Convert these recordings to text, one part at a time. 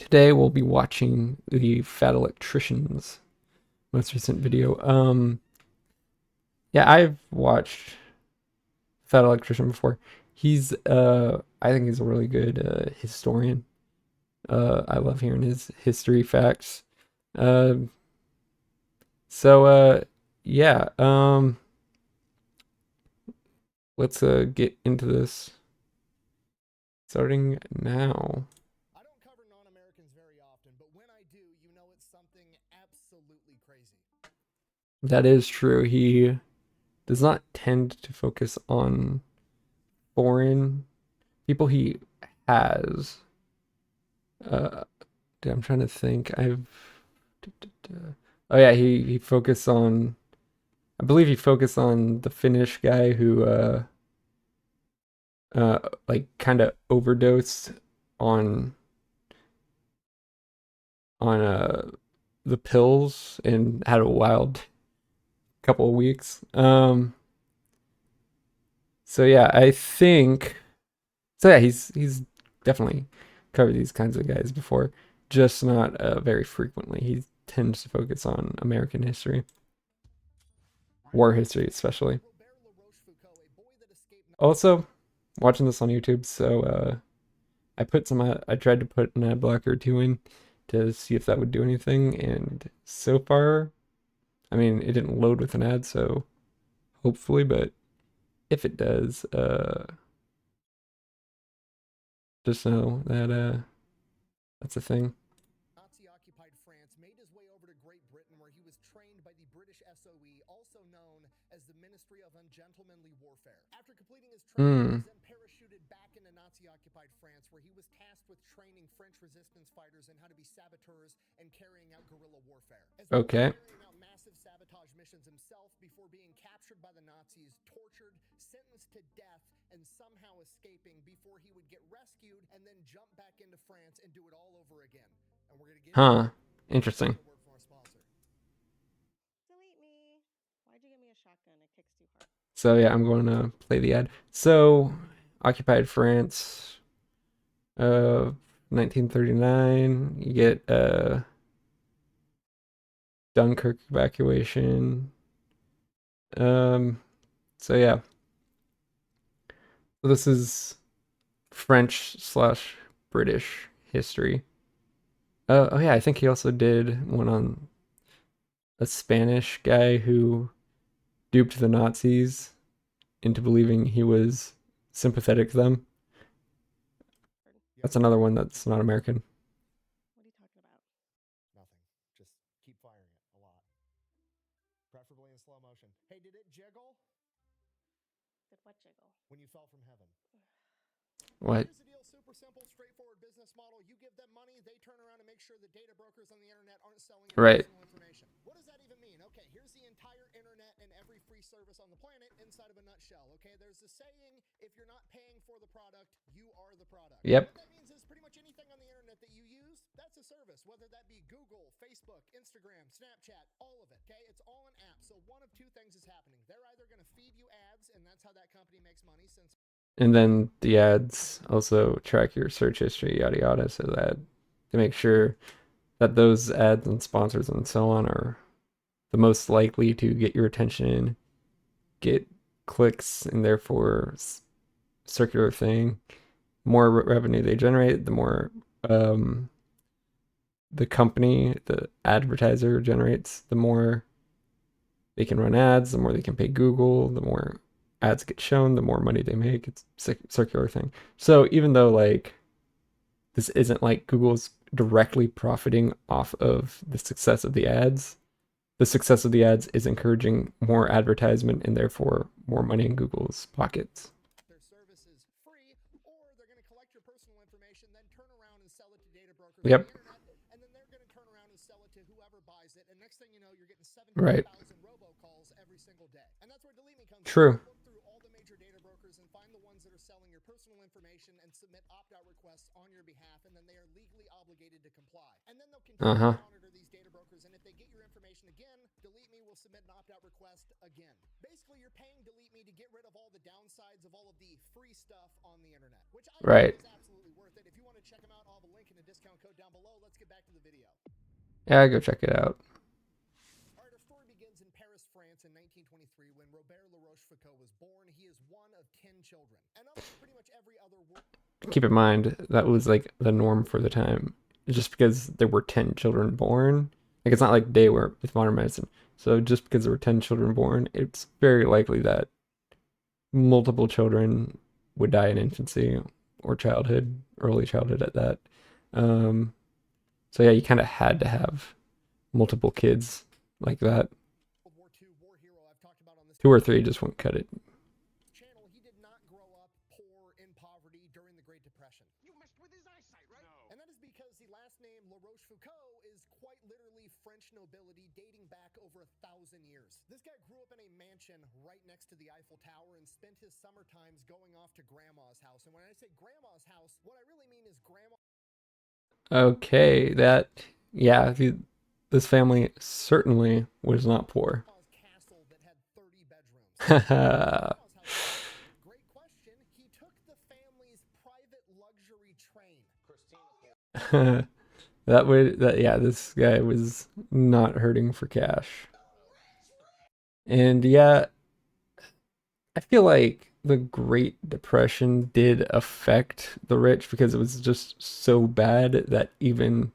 Today we'll be watching the Fat Electrician's most recent video. Yeah, I've watched Fat Electrician before. I think he's a really good historian. I love hearing his history facts. Um, so yeah, let's get into this starting now. I don't cover non-Americans very often, but when I do, you know it's something absolutely crazy. That is true. He does not tend to focus on foreign people. He has. Uh, I'm trying to think. Oh yeah, he focused on. I believe he focused on the Finnish guy who like kind of overdosed on on the pills and had a wild couple of weeks. So yeah, I think so. Yeah, he's definitely covered these kinds of guys before, just not very frequently. He tends to focus on American history, war history especially. Also, watching this on YouTube, so I tried to put an ad blocker or two in to see if that would do anything, and so far, I mean, it didn't load with an ad, so hopefully, but if it does, just know that that's a thing. Nazi-occupied France made his way over to Great Britain, where he was trained by the British SOE, also known as the Ministry of Ungentlemanly Warfare. After completing his training, he Hmm. was then parachuted back into Nazi-occupied France, where he was tasked with training French resistance fighters in how to be saboteurs and carrying out guerrilla warfare, as well as Okay. carrying out massive sabotage missions himself before being captured by the Nazis, tortured, sentenced to death, and somehow escaping before he would get rescued and then jump back into France and do it all over again. And we're going to get into Huh. it. Interesting. A word from our sponsor. Delete me. Why'd you give me a shotgun? It kicks too hard. So yeah, I'm going to play the ad. So, occupied France, 1939. You get Dunkirk evacuation. Um, so yeah, so this is French slash British history. Oh yeah, I think he also did one on a Spanish guy who duped the Nazis into believing he was sympathetic to them. That's another one that's not American. What are you talking about? Nothing. Just keep firing it a lot. Preferably in slow motion. Hey, did it jiggle? Did what jiggle? When you fell from heaven. What? Here's the deal, super simple, straightforward business model. You give them money, they turn around and make sure the data brokers on the internet aren't selling your Right. personal information. What does that even mean? Okay, here's the entire internet and every free service on the planet inside of a nutshell. Okay, there's a saying, if you're not paying for the product, you are the product. Yep. What that means is pretty much anything on the internet that you use, that's a service, whether that be Google, Facebook, Instagram, Snapchat, all of it. Okay, it's all an app. So one of two things is happening. They're either going to feed you ads, and that's how that company makes money, since And then the ads also track your search history, yada yada, so that they make sure that those ads and sponsors and so on are the most likely to get your attention, get clicks, and therefore circular thing. The more revenue they generate, the more the company, the advertiser generates, the more they can run ads, the more they can pay Google, the more ads get shown, the more money they make. It's a circular thing. So even though like this isn't like Google's directly profiting off of the success of the ads, the success of the ads is encouraging more advertisement and therefore more money in Google's pockets. their service is free, or they're going to collect your personal information, then turn around and sell it to data brokers on Yep. the internet, and then they're going to turn around and sell it to whoever buys it. And next thing you know, you're getting Right. 17,000 robocalls every single day. And that's where Delete Me comes in. True. Look through all the major data brokers and find the ones that are selling your personal information and submit opt-out requests on your behalf, and then they are legally obligated to comply. And then they'll continue Uh-huh. to monitor these data brokers, and if they get your information again, Delete Me will submit an opt-out request again. Basically, you're paying Delete Me to get rid of all the downsides of all of the free stuff on the internet, which I Right. think is absolutely worth it. If you want to check them out, I'll have a link in the discount code comment down below. Let's get back to the video. Yeah, go check it out. All right, our story begins in Paris, France in 1923 when Robert Rochefoucauld was born. He is one of 10 children. And unlike pretty much every other world, Keep in mind that was like the norm for the time. Just because there were 10 children born, like it's not like they were with modern medicine. So just because there were 10 children born, it's very likely that multiple children would die in infancy or childhood, early childhood at that. Um, so yeah, you kind of had to have multiple kids like that. World War II war hero I've talked about on this Two or three just won't cut it. channel, he did not grow up poor in poverty during the Great Depression. You messed with his eyesight, right? No. And that is because the last name La Rochefoucauld is quite literally French nobility dating back over 1,000 years. This guy grew up in a mansion right next to the Eiffel Tower and spent his summer times going off to grandma's house. And when I say grandma's house, what I really mean is grandma. Okay, yeah, this family certainly was not poor. Castle that had 30 bedrooms. Haha. Great question. He took the family's private luxury train. Yeah, this guy was not hurting for cash. And yeah, I feel like the Great Depression did affect the rich because it was just so bad that even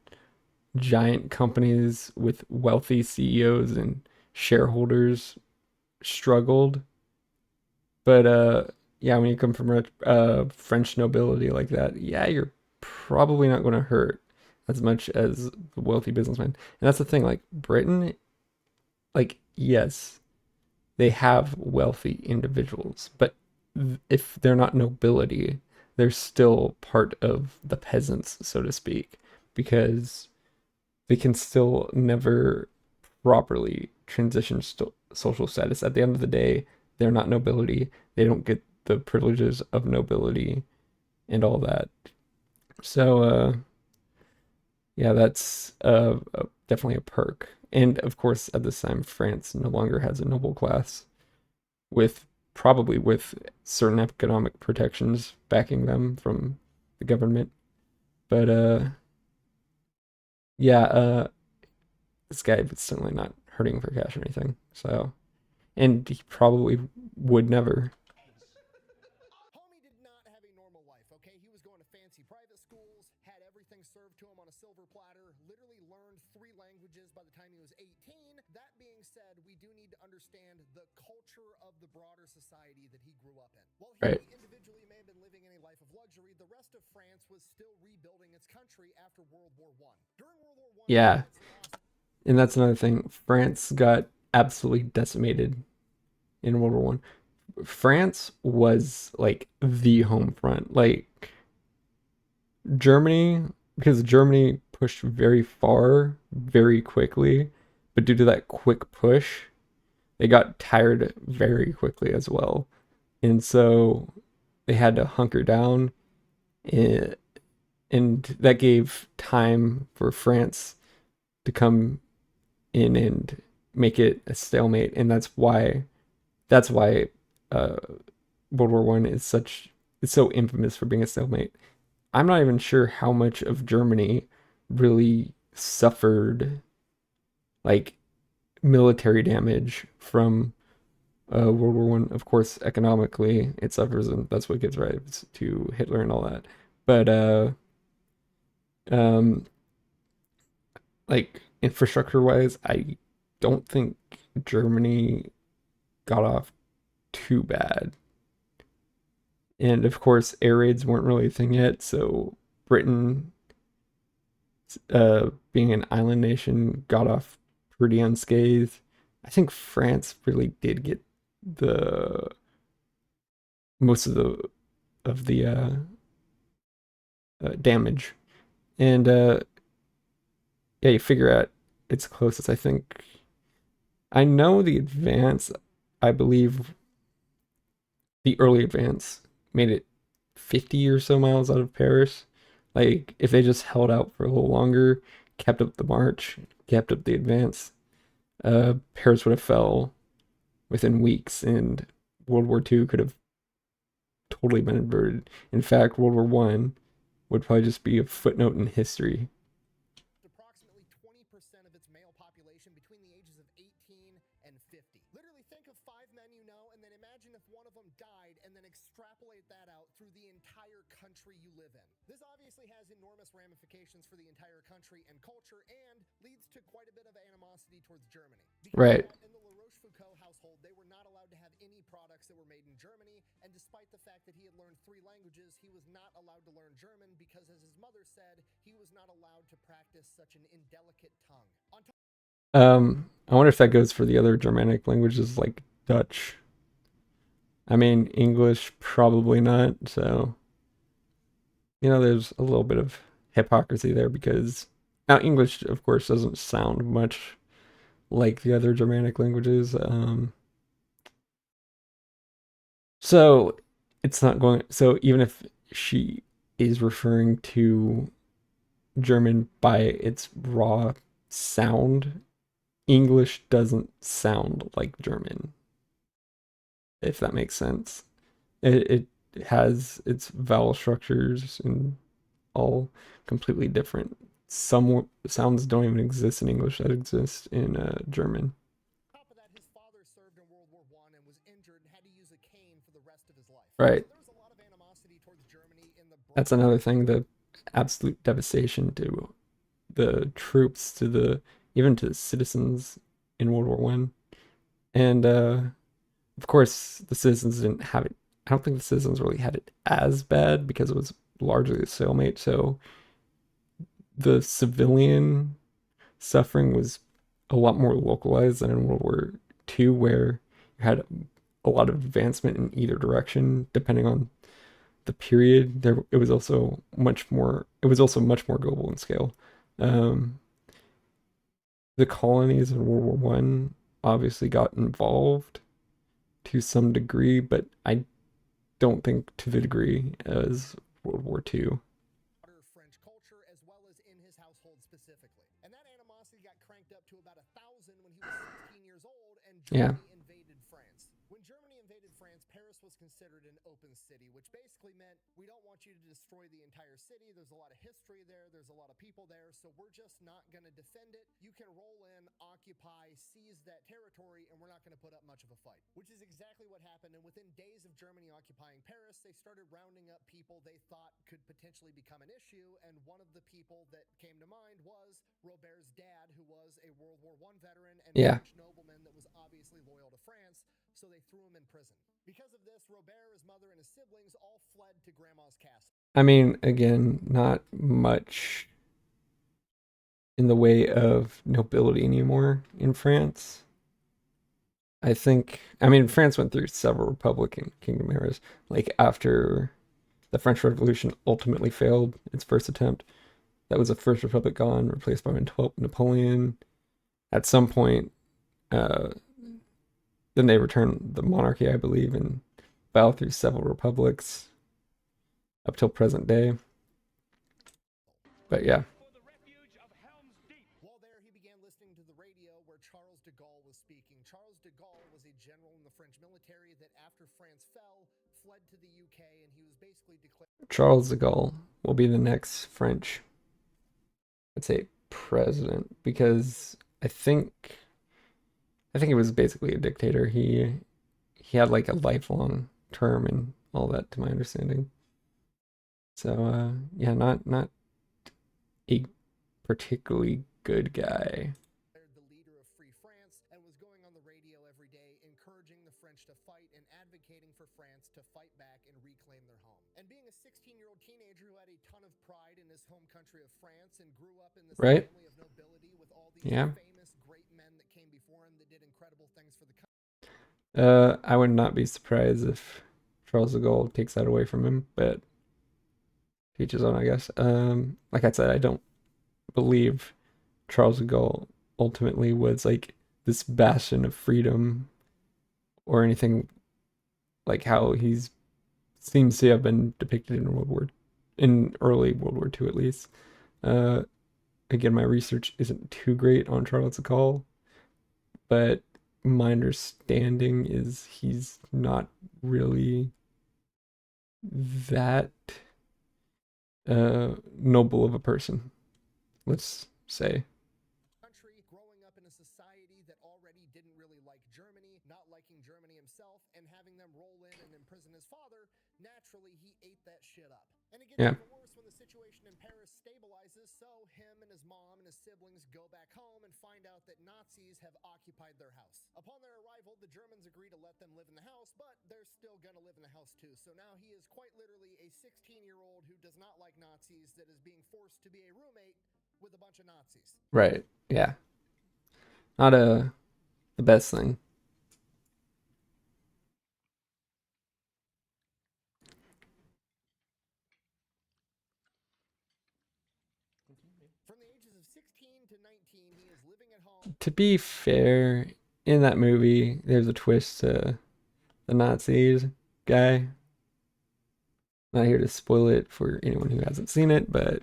giant companies with wealthy CEOs and shareholders struggled. But yeah, when you come from French nobility like that, yeah, you're probably not going to hurt as much as the wealthy businessman. And that's the thing, like Britain, like yes, they have wealthy individuals, but if they're not nobility, they're still part of the peasants, so to speak, because they can still never properly transition social status. At the end of the day, they're not nobility. They don't get the privileges of nobility and all that. So, yeah, that's definitely a perk. And of course, at this time, France no longer has a noble class, probably with certain economic protections backing them from the government. But yeah, this guy was certainly not hurting for cash or anything. So, and he probably would never. Homie did not have a normal life, okay? He was going to fancy private schools, had everything served to him on a silver platter, literally learned 3 languages by the time he was 18. That being said, we do need to understand the culture of the broader society that he grew up in. While he Right. individually may have been living in a life of luxury, the rest of France was still rebuilding its country after World War I. During World War I, Yeah. France lost And that's another thing. France got absolutely decimated in World War One. France was like the home front. Like Germany, because Germany pushed very far, very quickly, but due to that quick push, they got tired very quickly as well. And so they had to hunker down, and, and that gave time for France to come in and make it a stalemate. And that's why uh, World War One is so infamous for being a stalemate. I'm not even sure how much of Germany really suffered like military damage from World War One. Of course, economically it suffers, and that's what gives rise to Hitler and all that. But um, like infrastructure wise, I don't think Germany got off too bad. And of course, air raids weren't really a thing yet, so Britain, being an island nation, got off pretty unscathed. I think France really did get the most of the damage, and yeah, you figure out its closest. I know the advance. I believe the early advance made it 50 or so miles out of Paris. Like, if they just held out for a little longer, kept up the march, kept up the advance, Paris would have fell within weeks, and World War II could have totally been averted. In fact, World War I would probably just be a footnote in history imagine if one of them died and then extrapolate that out through the entire country you live in. This obviously has enormous ramifications for the entire country and culture and leads to quite a bit of animosity towards Germany. Because Right. in the Rochefoucauld household, they were not allowed to have any products that were made in Germany, and despite the fact that he had learned 3 languages, he was not allowed to learn German because, as his mother said, he was not allowed to practice such an indelicate tongue. I wonder if that goes for the other Germanic languages like Dutch. I mean, English, probably not. So, there's a little bit of hypocrisy there because now English, of course, doesn't sound much like the other Germanic languages. So it's not going. So even if she is referring to German by its raw sound, English doesn't sound like German, if that makes sense. It has its vowel structures and all completely different. Some sounds don't even exist in English that exist in German. On top of that, his father served in World War I and was injured and had to use a cane for the rest of his life. Right. So there was a lot of animosity towards Germany in the That's another thing, the absolute devastation to the troops, to the even to the citizens in World War One. And of course the citizens didn't have it. I don't think the citizens really had it as bad because it was largely a stalemate. So the civilian suffering was a lot more localized than in World War II, where you had a lot of advancement in either direction, depending on the period. It was also much more. It was also much more global in scale. Um, the colonies in World War One obviously got involved to some degree, but I don't think to the degree as World War Two. French culture as well as in his household specifically. And that animosity got cranked up to about 1,000 when he was 16 years old and Yeah. Germany invaded France. When Germany invaded France, Paris was considered an open city, which basically meant we don't want you to destroy the entire city. There's a lot of history there, there's a lot of people there, so we're just not going to defend it. You can roll in, occupy, seize that territory, and we're not going to put up much of a fight, which is exactly what happened. And within days of Germany occupying Paris, they started rounding up people they thought could potentially become an issue, and one of the people that came to mind was Robert's dad, who was a World War I veteran and Yeah. French nobleman that was obviously loyal to France, so they threw him in prison. Because of this, Robert, his mother, and his siblings all fled to Grandma's castle. I mean, again, not much in the way of nobility anymore in France. I mean, France went through several Republican kingdom eras. Like after the French Revolution ultimately failed its first attempt, that was the first republic gone, replaced by Napoleon. At some point, uh, then they returned the monarchy, I believe, and battled through several republics up till present day. But yeah. While there, he began listening to the radio where Charles de Gaulle was speaking. Charles de Gaulle was a general in the French military that, after France fell, fled to the UK, and he was basically declared Charles de Gaulle will be the next French, I'd say, president, because I think he was basically a dictator. He had like a lifelong term and all that, to my understanding. So yeah, not a particularly good guy. the leader of Free France and was going on the radio every day encouraging the French to fight and advocating for France to fight back and reclaim their home. And being a 16-year-old teenager who had a ton of pride in his home country of France and grew up in this Right? family of nobility with all these Yeah. famous great men that came before him that did incredible things for the country. I would not be surprised if Charles de Gaulle takes that away from him, but teach his own, I guess. Like I said, I don't believe Charles de Gaulle ultimately was like this bastion of freedom or anything like how he's seems to have been depicted in early World War II at least. Uh, Again, my research isn't too great on Charles de Gaulle, but my understanding is he's not really that noble of a person, let's say. Country growing up in a society that already didn't really like Germany, not liking Germany himself and having them roll in and imprison his father, naturally he ate that shit up. And it gets Yeah. even worse when the situation in Paris stabilizes, so him and his mom and his siblings go back home and find out that Nazis have occupied their house. Upon their arrival, the Germans agree to let them live in the house, but they're still gonna live in the house too. So now he is quite literally a 16-year-old who does not like Nazis that is being forced to be a roommate with a bunch of Nazis. Right. Yeah. Not the best thing. From the ages of 16 to 19, he is living at home. To be fair, in that movie, there's a twist to the Nazis guy. Not here to spoil it for anyone who hasn't seen it, but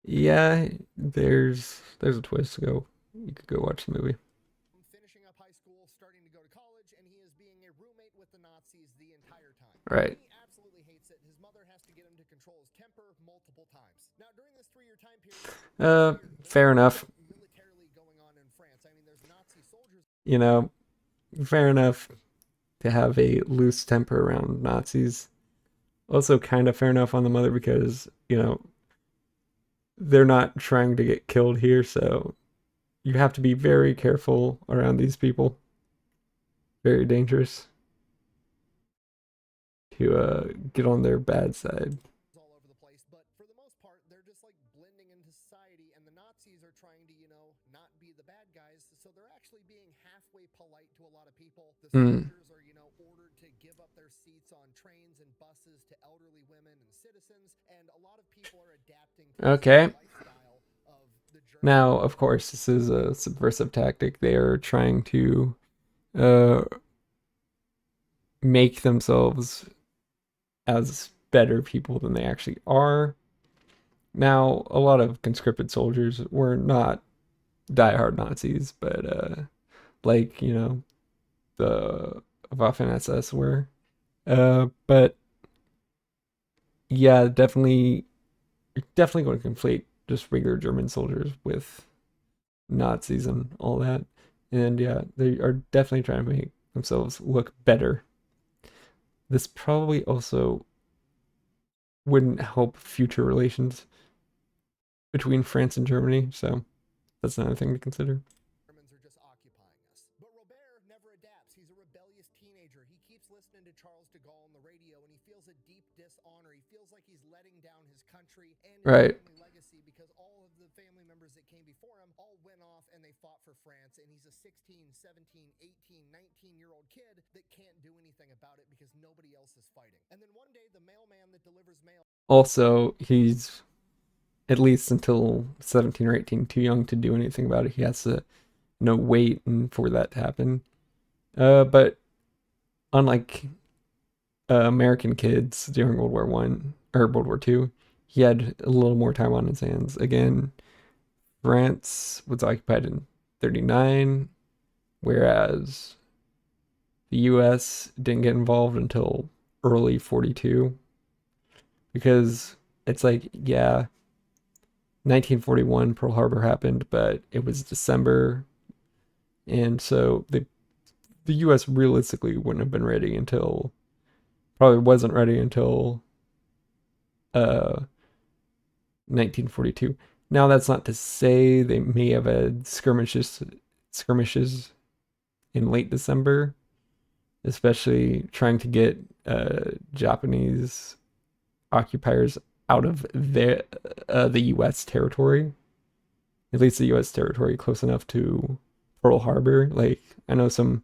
yeah, there's a twist to go. You could go watch the movie. Finishing up high school, starting to go to college, and he is being a roommate with the Nazis the entire time. Right. He absolutely hates it. His mother has to get him to control his temper multiple times. Now, during this 3-year time period, Fair enough. militarily going on in France. I mean, there's Nazi soldiers. You know, fair enough to have a loose temper around Nazis. Also, kind of fair enough on the mother because, they're not trying to get killed here, so you have to be very careful around these people. Very dangerous to get on their bad side. All over the place, but for the most part, they're just like blending into society, and the Nazis are trying to, not be the bad guys, so they're actually being halfway polite to a lot of people. The soldiers are, ordered to give up their seats on trains and buses to elderly women and citizens, and a lot of people are adapting to Okay. the lifestyle of the German. Now, of course, this is a subversive tactic. They are trying to uh, make themselves as better people than they actually are. Now, a lot of conscripted soldiers were not diehard Nazis, but like, the Waffen SS were. But yeah, definitely going to conflate just regular German soldiers with Nazis and all that. And yeah, they are definitely trying to make themselves look better. This probably also wouldn't help future relations between France and Germany, so that's another thing to consider. Germans are just occupying us. But Robert never adapts. He's a rebellious teenager. He keeps listening to Charles de Gaulle on the radio, and he feels a deep dishonor. He feels like he's letting down his country and his Right. family legacy because all of the family members that came before him all went off and they fought for France, and he's a 16, 17, 18, 19-year-old kid that can't do anything about it because nobody else is fighting. And then one day, the mailman that delivers mail. Also, he's at least until 17 or 18 too young to do anything about it. He has to wait and for that to happen. But unlike American kids during World War One or World War Two, he had a little more time on his hands. Again, France was occupied in 39, whereas the US didn't get involved until early 42. Because it's like, yeah, 1941 Pearl Harbor happened, but it was December, and so the U.S. realistically wouldn't have been ready until probably wasn't ready until 1942. Now that's not to say they may have had skirmishes in late December, especially trying to get Japanese occupiers out of the U.S. territory, at least the U.S. territory close enough to Pearl Harbor. Like I know some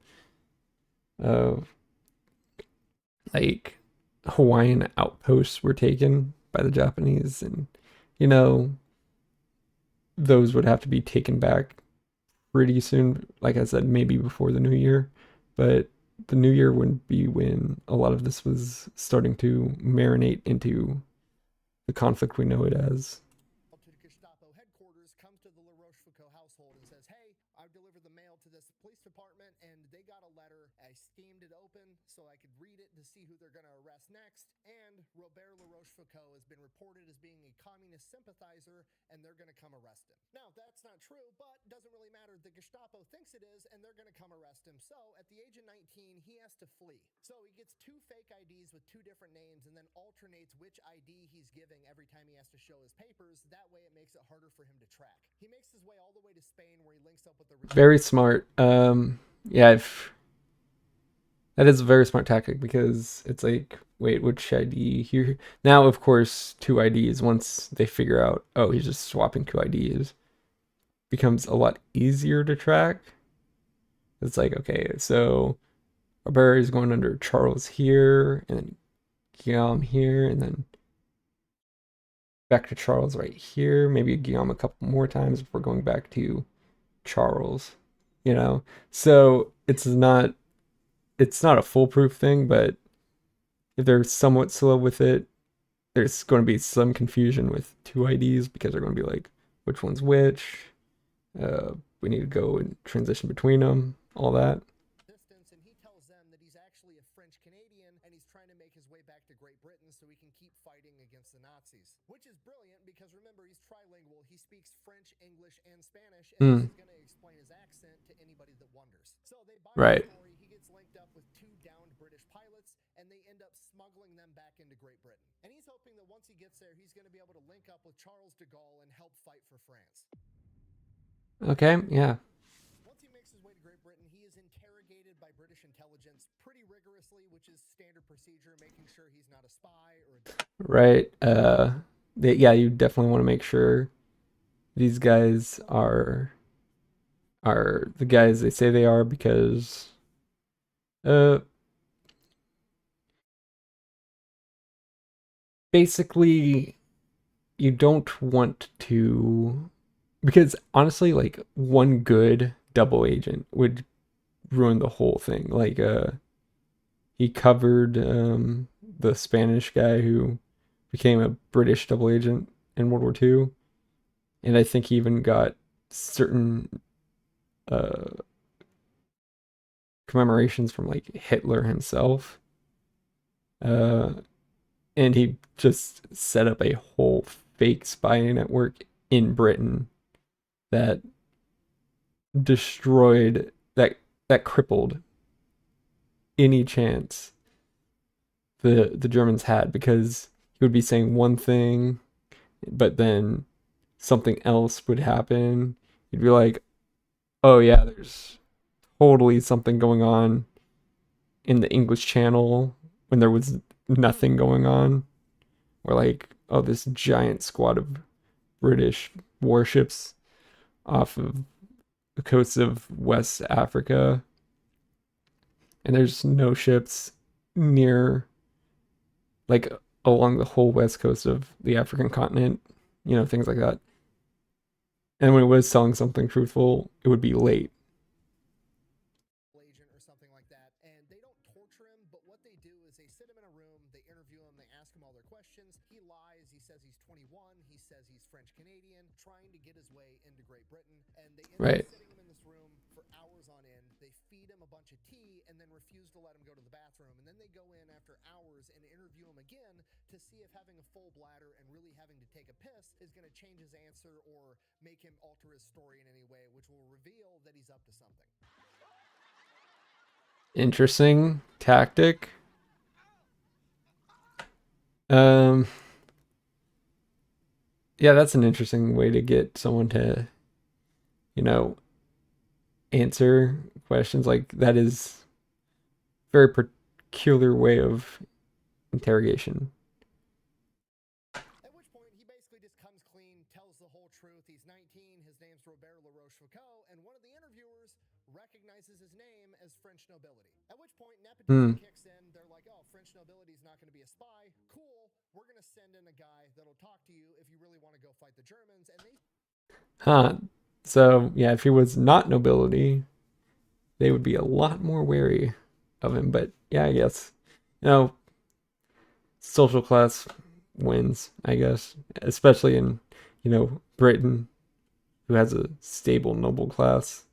like Hawaiian outposts were taken by the Japanese, and those would have to be taken back pretty soon. Like I said, maybe before the new year, but the new year wouldn't be when a lot of this was starting to marinate into the conflict we know it as. To Gestapo headquarters, comes to the Rochefoucauld household and says, "Hey, I've delivered the mail to this police department, and they got a letter. I steamed it open so I could read it to see who they're going to arrest next. And Robert Rochefoucauld has been reported as being a communist sympathizer, and they're going to come arrest him. Now, that's not true, but doesn't really matter. The Gestapo thinks it is, and they're going to come arrest him. So, at the age of 19, he has to flee. So, he gets 2 fake IDs with 2 different names and then alternates which ID he's giving every time he has to show his papers. That way, it makes it harder for him to track. He makes his way all the way to Spain, where he links up with the Very smart. Yeah, that is a very smart tactic, because it's like, wait, which ID here? Now, of course, 2 IDs, once they figure out, oh, he's just swapping 2 IDs, becomes a lot easier to track. It's like, okay, so Robert is going under Charles here, and then Guillaume here, and then back to Charles right here. Maybe Guillaume a couple more times before going back to Charles, you know? So it's not a foolproof thing, but if they're somewhat slow with it, there's going to be some confusion with 2 IDs, because they're going to be like, which one's which? We need to go and transition between them, all that. Distance, and he tells them that he's actually a French Canadian, and he's trying to make his way back to Great Britain so he can keep fighting against the Nazis. Which is brilliant, because remember, he's trilingual. He speaks French, English, and Spanish, and he's going to explain his accent to anybody that wonders. So they buy Right. the story. He gets linked up with 2 downed British pilots, and they end up smuggling them back into Great Britain. And he's hoping that once he gets there, he's going to be able to link up with Charles de Gaulle and help fight for France. Okay, yeah. Once he makes his way to Great Britain, he is interrogated by British intelligence pretty rigorously, which is standard procedure, making sure he's not a spy or Right. Yeah, you definitely want to make sure these guys are the guys they say they are, because basically you don't want to, because honestly, like, one good double agent would ruin the whole thing. Like, he covered the Spanish guy who became a British double agent in World War II, and I think he even got certain commemorations from like Hitler himself. And he just set up a whole fake spy network in Britain that destroyed, that crippled any chance the Germans had, because he would be saying one thing, but then something else would happen. You'd be like, oh yeah, there's totally something going on in the English Channel when there was nothing going on. Or like, oh, this giant squad of British warships off of the coast of West Africa, and there's no ships near, like, along the whole west coast of the African continent, things like that. And when it was telling something truthful, it would be late. agent or something like that. And they don't torture him, but what they do is they sit him in a room, they interview him, they ask him all their questions. He lies, he says he's 21, he says he's French Canadian, trying to get his way into Great Britain. And they end Right. up sitting him in this room for hours on end. They feed him a bunch of tea and then refuse to let him go to the bathroom. And then they go in after hours and interview him again to see if having a full bladder and really having to take a piss is going to change his answer or make him alter his story in any way, which will reveal that he's up to something. Interesting tactic. Yeah, that's an interesting way to get someone to, answer questions. Like, that is a very peculiar way of interrogation. At which point, he basically just comes clean, tells the whole truth. He's 19, his name's Robert Rochefoucauld, and one of the interviewers recognizes his name as French nobility. At which point, nepotism kicks in. They're like, oh, French nobility is not going to be a spy. Cool. We're going to send in a guy that'll talk to you if you really want to go fight the Germans. And they... So, yeah, if he was not nobility, they would be a lot more wary of him. But, yeah, I guess, social class wins, I guess, especially in, Britain, who has a stable noble class.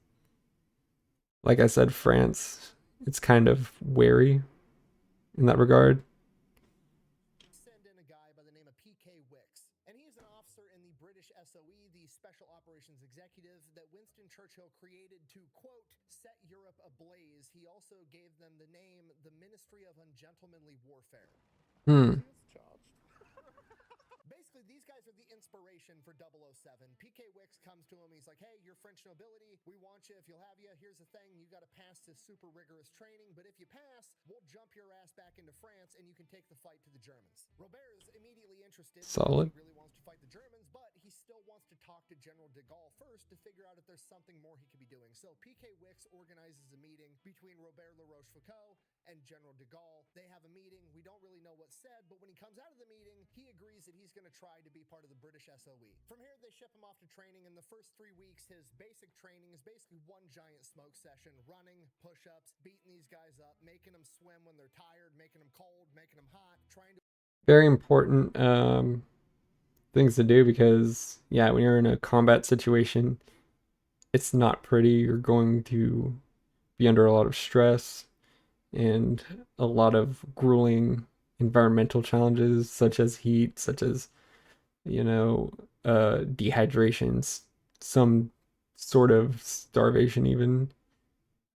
Like I said, France, it's kind of wary in that regard. Send in a guy by the name of P.K. Wicks, and he is an officer in the British SOE, the Special Operations Executive, that Winston Churchill created to, quote, set Europe ablaze. He also gave them the name the Ministry of Ungentlemanly Warfare. Hmm. Basically, these guys are the inspiration for 007. PK Wicks comes to him. He's like, hey, you're French nobility. We want you. If you'll have you, here's the thing. You got to pass this super rigorous training. But if you pass, we'll jump your ass back into France and you can take the fight to the Germans. Robert is immediately interested. Solid. He really wants to fight the Germans, but he still wants to talk to General de Gaulle first to figure out if there's something more he could be doing. So PK Wicks organizes a meeting between Robert Le Rochefoucauld and General de Gaulle. They have a meeting. We don't really know what's said, but when he comes out of the meeting, he agrees that he's going to try to be part of the British SOE. From here, they ship him off to training. In the first 3 weeks, his basic training is basically one giant smoke session, running, push-ups, beating these guys up, making them swim when they're tired, making them cold, making them hot, trying to... Very important things to do because, yeah, when you're in a combat situation, it's not pretty. You're going to be under a lot of stress and a lot of grueling environmental challenges, such as heat, such as, dehydrations, some sort of starvation even.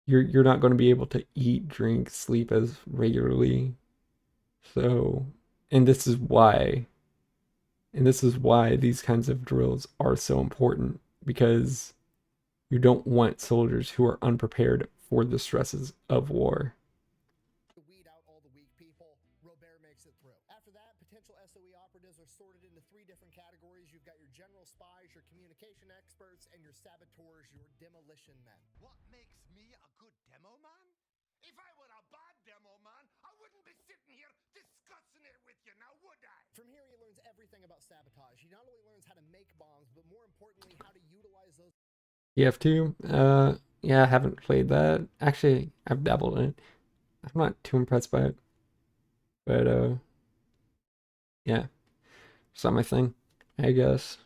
You're not going to be able to eat, drink, sleep as regularly. So, and this is why these kinds of drills are so important, because you don't want soldiers who are unprepared for the stresses of war. weed out all the weak people. Robert makes it through. After that, potential SOE operatives are sorted into 3 different categories. You've got your general spies, your communication experts, and your saboteurs, your demolition men. What makes me a good demo man? If I were a bad demo man, I wouldn't be sitting here discussing it with you now, would I? From here, he learns everything about sabotage. He not only learns how to make bombs, but more importantly, how to utilize those. EF2, yeah, I haven't played that. Actually, I've dabbled in it. I'm not too impressed by it, but yeah, it's not my thing, I guess.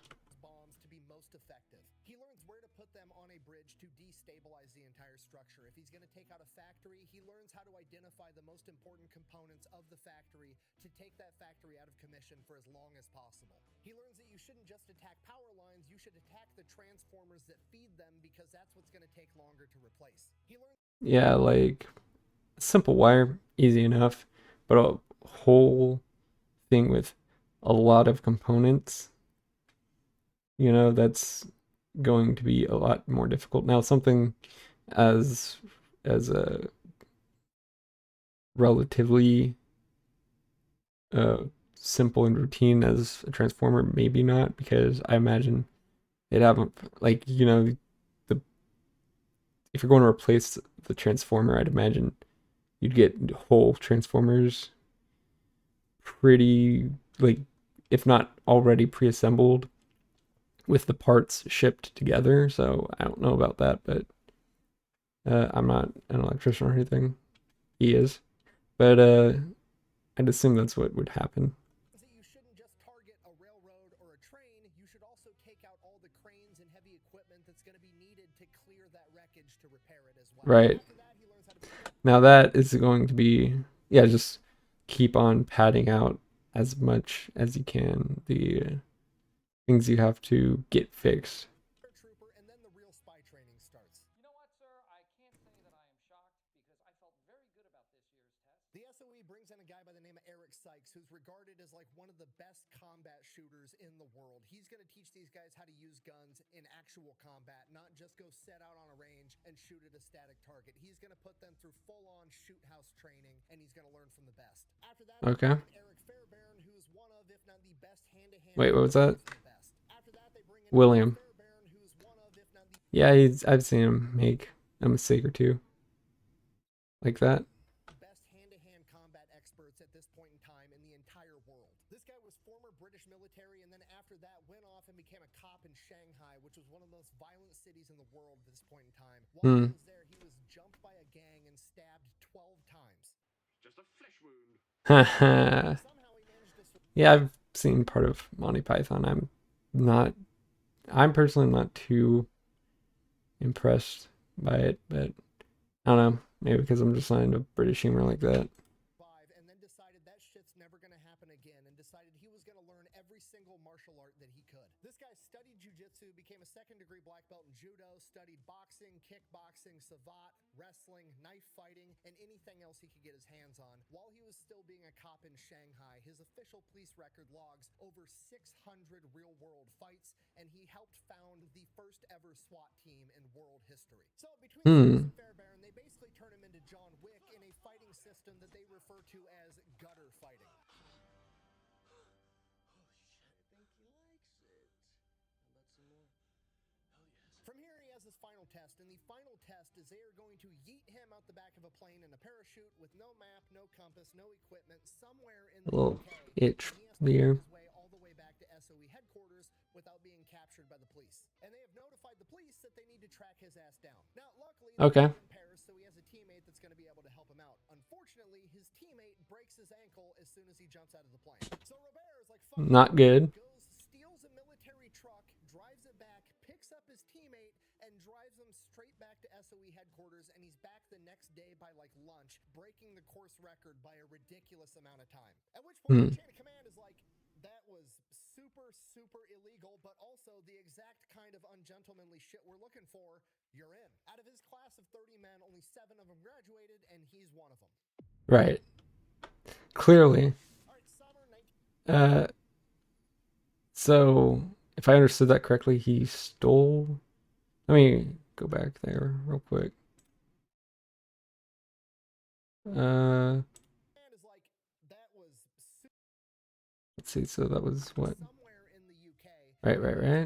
Bombs to be most effective. He learns where to put them on a bridge to destabilize the entire structure. If he's going to take out a factory, he learns how to identify the most important components of the factory to take that factory out of commission for as long as possible. He learns that you shouldn't just attack power lines, you should attack the transformers that feed them, because that's what's going to take longer to replace. He learns... Yeah, like simple wire, easy enough, but a whole thing with a lot of components, that's going to be a lot more difficult. Now, something as a relatively simple and routine as a transformer, maybe not, because I imagine it haven't, like, the if you're going to replace the transformer, I'd imagine you'd get whole transformers pretty, like, if not already pre-assembled with the parts shipped together. So I don't know about that, but I'm not an electrician or anything. He is, but I'd assume that's what would happen. that you shouldn't just target a railroad or a train, you should also take out all the cranes and heavy equipment that's going to be needed to clear that wreckage to repair it as well. Right. After that, he learns how to be... Now that is going to be, yeah, just keep on padding out as much as you can the things you have to get fixed. trooper, and then the real spy training starts. You know what, sir? I can't say that I am shocked because I felt very good about this year's test. The SOE brings in a guy by the name of Eric Sykes, who's regarded as like one of the best combat shooters in the world. He's going to teach these guys how to use guns in actual combat, not just go set out on a range and shoot at a static target. He's going to put them through full-on shoot house training, and he's going to learn from the best. After that, Okay. Eric Fairbairn, who's one of, if not the best hand-to-hand... Wait, what was that? After that, they bring in William. Fairbairn, who's one of, if not the... Yeah, I've seen him make a mistake or two like that. best hand-to-hand combat experts at this point in time in the entire world. This guy was former British military, and then after that went off and became a cop in Shanghai, which was one of the most violent cities in the world at this point in time. While he was there, he was jumped by a gang and stabbed 12 times. Just a flesh wound. Haha. Somehow he managed to... Yeah, I've seen part of Monty Python. I'm personally not too impressed by it, but I don't know. Maybe because I'm just not into British humor like that. And then decided that shit's never gonna happen again, and decided he was gonna learn every single martial art that he could. This guy studied jujitsu, became a second-degree black belt in judo, studied boxing, kickboxing, savate, wrestling, knife fighting, and anything else he could get his hands on. While he was still being a cop in Shanghai, his official police record logs over 600 real-world fights, and he helped found the first ever SWAT team in world history. So between Sims and Fairbairn, they basically turn him into John Wick in a fighting system that they refer to as gutter fighting. From here, he has his final test, and the final test is they are going to yeet him out the back of a plane in a parachute with no map, no compass, no equipment, somewhere in the A little UK. itch And he there. has to make his way all the way back to SOE headquarters without being captured by the police. And they have notified the police that they need to track his ass down. Now, luckily, Okay. they're in Paris, so he has a teammate that's going to be able to help him out. Unfortunately, his teammate breaks his ankle as soon as he jumps out of the plane. So Robert is like, fuck Not it, good. goes, steals a military truck, drives it back, picks up his teammate, and drives them straight back to SOE headquarters, and he's back the next day by like lunch, breaking the course record by a ridiculous amount of time. At which point the chain of command is like, that was super, super illegal, but also the exact kind of ungentlemanly shit we're looking for. You're in. Out of his class of 30 men, only 7 of them graduated, and he's one of them. Right. Clearly. All right, summer 19... So if I understood that correctly, he stole. Let me go back there real quick. is like, that was Let's see. So that was what? somewhere in the UK. Right.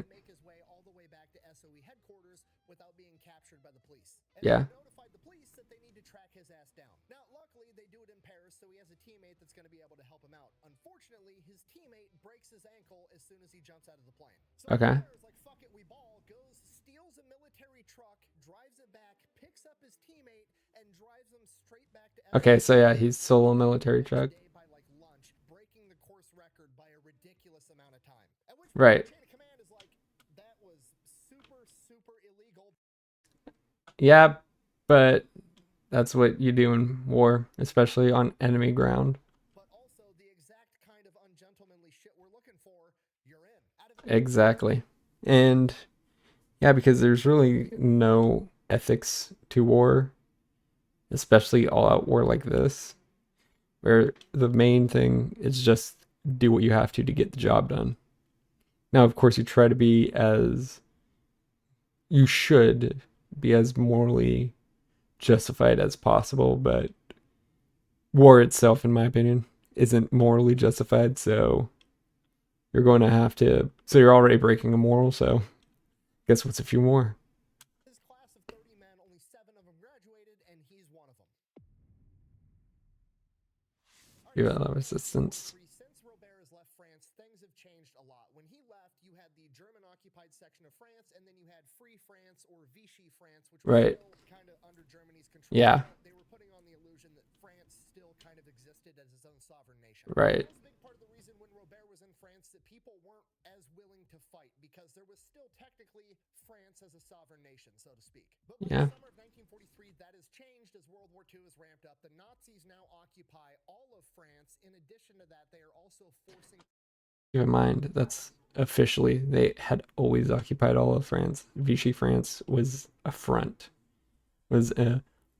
Make his way all the way back to SOE headquarters without being captured by the police. And Yeah. they notified the police that they need to track his ass down. Now, luckily, they do it in Paris, so he has a teammate that's going to be able to help him out. Unfortunately, his teammate breaks his ankle as soon as he jumps out of the plane. So Okay. is like, fuck it, we ball, goes, steals a military truck, drives it back, picks up his teammate, and drives them straight back to Okay. So yeah, he's solo military truck. by like lunch, breaking the course record by a ridiculous amount of time. At which Right. the chain of command is like, that was super, super illegal. Yeah, but that's what you do in war, especially on enemy ground. But also the exact kind of ungentlemanly shit we're looking for. You're in. Exactly. And yeah, because there's really no ethics to war, especially all out war like this, where the main thing is just do what you have to get the job done. Now, of course, you try to be as, you should be as morally justified as possible, but war itself, in my opinion, isn't morally justified, so you're going to have to, so you're already breaking a moral, so guess what's a few more? His class of 30 men, only 7 of them graduated, and he's one of them. Give it a lot of resistance. Since Robert has left France, things have changed a lot. When he left, you had the German-occupied section of France, and then you had Free France or Vichy France, which was Right. still kind of under Germany's control. Yeah. They were putting on the illusion that France still kind of existed as its own sovereign nation. Right. That was a big part of the reason when Robert was in France that people weren't as willing to fight, because there was still technically France as a sovereign nation, so to speak. But by Yeah. the summer of 1943, that has changed as World War II has ramped up. The Nazis now occupy all of France. In addition to that, they are also forcing... Keep in mind, that's officially, they had always occupied all of France. Vichy France was a front. Was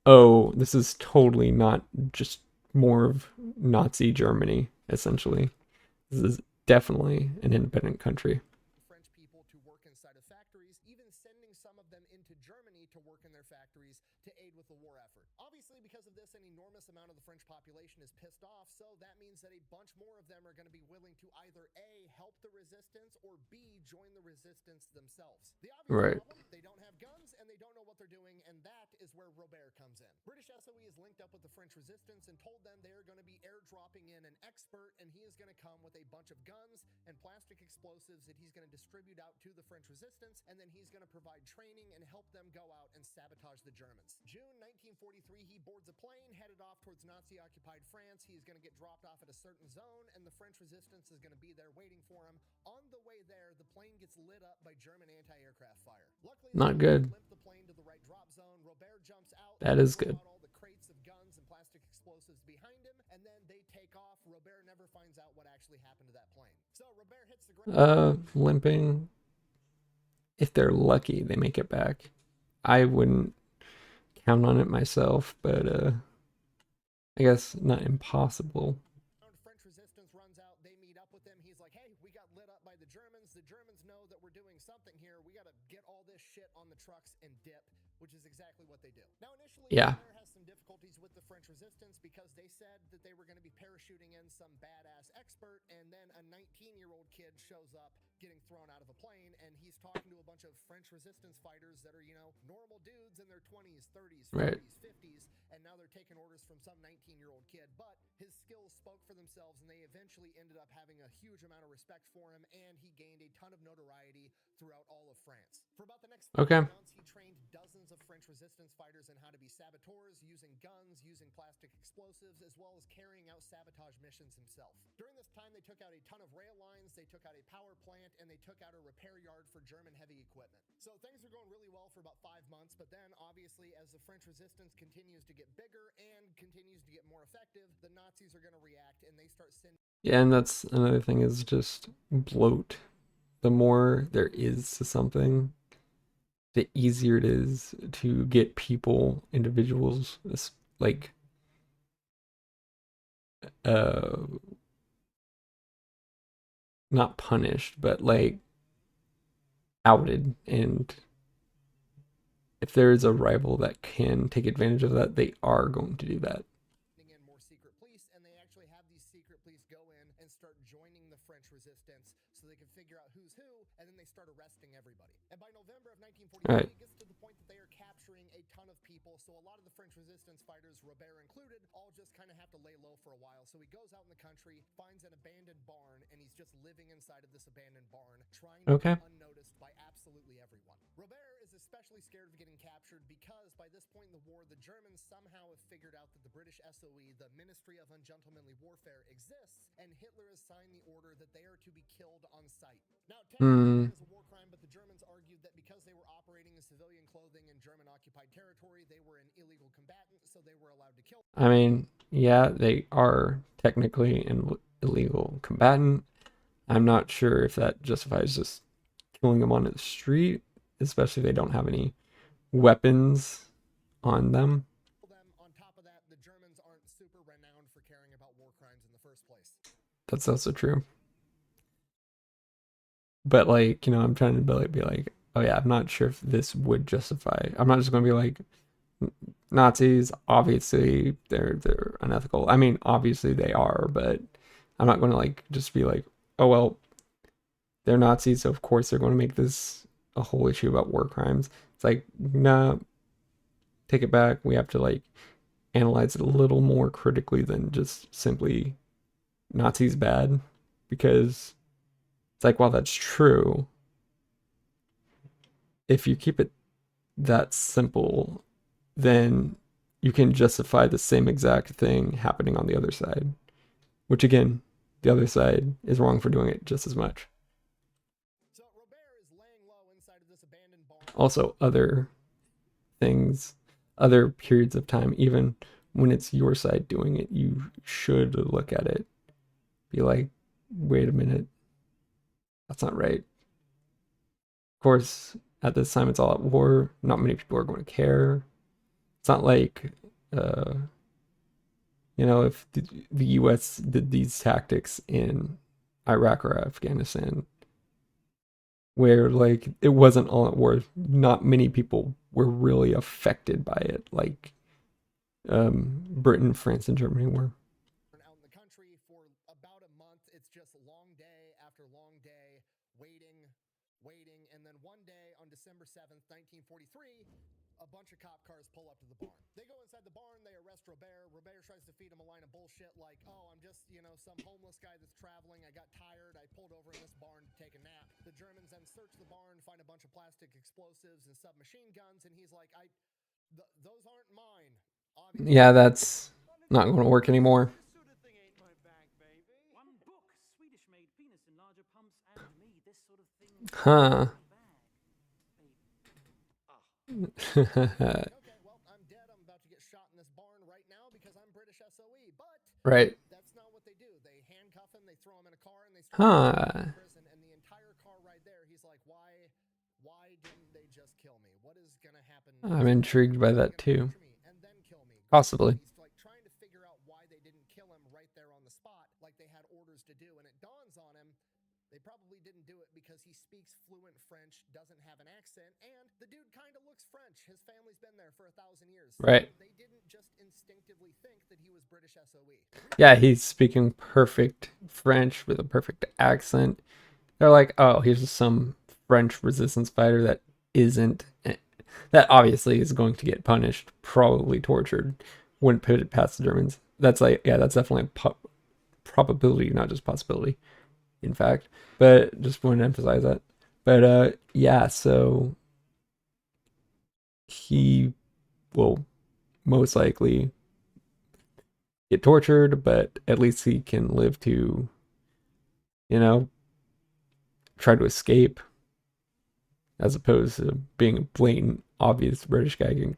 oh, this is totally not just more of Nazi Germany, essentially. This is definitely an independent country. French people to work inside of factories, even sending some of them into Germany to work in their factories to aid with the war effort. Obviously, because of this, an enormous amount of the French population is pissed off, so that means that a bunch more of them are going to be willing to either A, help the resistance, or B, join the resistance themselves. The obvious Right. problem, they don't have guns, and they don't know what they're doing, and that is where Robert comes in. British SOE is linked up with the French resistance and told them they are going to be airdropping in an expert, and he is going to come with a bunch of guns and plastic explosives that he's going to distribute out to the French resistance, and then he's going to provide training and help them go out and sabotage the Germans. June 1943, he boards a plane headed off towards Nazi-occupied France. He's going to get dropped off at a certain zone, and the French resistance is going to be there waiting for him. On the way there, the plane gets lit up by German anti-aircraft fire. Luckily, Not good. the plane to the right drop zone. Robert jumps out. That is good. All the plastic explosives behind him, and then they take off. Robert never finds out what actually happened to that plane. So Robert hits the ground. Limping. If they're lucky, they make it back. I wouldn't count on it myself, but I guess not impossible. French resistance runs out. They meet up with him. He's like, hey, we got lit up by the Germans. The Germans know that we're doing something here. We got to get all this shit on the trucks and dip, which is exactly what they do. Now, initially, Yeah. Robert has some difficulties with the French resistance because they said that they were going to be parachuting in some badass expert, and then a 19-year-old kid shows up getting thrown out of a plane, and he's talking to a bunch of French resistance fighters that are, you know, normal dudes in their 20s, 30s, 40s, Right. 50s, and now they're taking orders from some 19-year-old kid. But his skills spoke for themselves, and they eventually ended up having a huge amount of respect for him, and he gained a ton of notoriety throughout all of France. For about the next 5 Okay. months, he trained dozens of French resistance fighters in how to be saboteurs, using guns, using plastic explosives, as well as carrying out sabotage missions himself. During this time, they took out a ton of rail lines, they took out a power plant, and they took out a repair yard for German heavy equipment. So things are going really well for about 5 months, but then obviously as the French resistance continues to get bigger and continues to get more effective, the Nazis are going to react, and they start sending... Yeah, and that's another thing is just bloat. The more there is to something, the easier it is to get people, individuals, like not punished, but like outed. And if there is a rival that can take advantage of that, they are going to do that. in more secret police, and they actually have these secret police go in and start joining the French resistance so they can figure out who's who, and then they start arresting everybody. And by November of 1943, Right. it gets to the point that they are capturing a ton of people, so a lot of the French resistance fighters, Robert included, all just kind of have to lay low for a while. So he goes out in the country, finds an abandoned barn, and he's just living inside of this abandoned barn, trying to Okay. be unnoticed by absolutely everyone. Robert is especially scared of getting captured because by this point in the war, the Germans somehow have figured out that the British SOE, the Ministry of Ungentlemanly Warfare, exists, and Hitler has signed the order that they are to be killed on sight. Now, technically, it is a war crime, but the Germans argued that because they were operating in civilian clothing in German-occupied territory, they were an illegal combatant, so they were allowed to kill. I mean, yeah, they are technically an illegal combatant. I'm not sure if that justifies just killing them on the street, especially if they don't have any weapons on them. On top of that, the Germans aren't super renowned for caring about war crimes in the first place. That's also true. But like, you know, I'm trying to be like, oh yeah, I'm not sure if this would justify. I'm not just going to be like Nazis, obviously they're unethical. I mean, obviously they are, but I'm not going to like just be like, oh well, they're Nazis, so of course they're going to make this a whole issue about war crimes. It's like, nah, take it back. We have to like analyze it a little more critically than just simply Nazis bad, because it's like, while that's true, if you keep it that simple, then you can justify the same exact thing happening on the other side, which again, the other side is wrong for doing it just as much. So Robert is laying low inside of this abandoned barn. Also, other things, other periods of time, even when it's your side doing it, you should look at it, be like, wait a minute, that's not right. Of course, at this time it's all at war. Not many people are going to care. It's not like, you know, if the US did these tactics in Iraq or Afghanistan, where like it wasn't all at war, not many people were really affected by it, like Britain, France, and Germany were. Out in the country for about a month, it's just long day after long day, waiting, and then one day on December 7th, 1943, a bunch of cop cars pull up to the barn. They go inside the barn, they arrest Robert. Robert tries to feed him a line of bullshit like, oh, I'm just, you know, some homeless guy that's traveling. I got tired. I pulled over in this barn to take a nap. The Germans then search the barn, find a bunch of plastic explosives and submachine guns, and he's like, those aren't mine. Obviously. Yeah, that's not going to work anymore. This sort of thing ain't my bag, baby. One book, Swedish-made penis enlarger pumps, and me. This sort of thing. Huh. Okay, well, I'm dead. I'm about to get shot in this barn right now because I'm British British SOE, but Right. that's not what they do. They handcuff him, they throw him in a car, and they start taking him to prison. And the entire car ride there, he's like, why didn't they just kill me? What is gonna happen next? I'm intrigued by that too. And then kill me. Possibly. He's like trying to figure out why they didn't kill him right there on the spot, like they had orders to do. And it dawns on him, they probably didn't do it because he speaks fluent French, doesn't have an accent, and the dude kind of looks French. His family's been there for 1,000 years. So Right. they didn't just instinctively think that he was British SOE. Yeah, he's speaking perfect French with a perfect accent. They're like, oh, here's some French resistance fighter that isn't, that obviously is going to get punished, probably tortured, wouldn't put it past the Germans. That's like, yeah, that's definitely a probability, not just possibility, in fact. But just want to emphasize that. But yeah, so he will most likely get tortured, but at least he can live to, you know, try to escape, as opposed to being a blatant, obvious British guy getting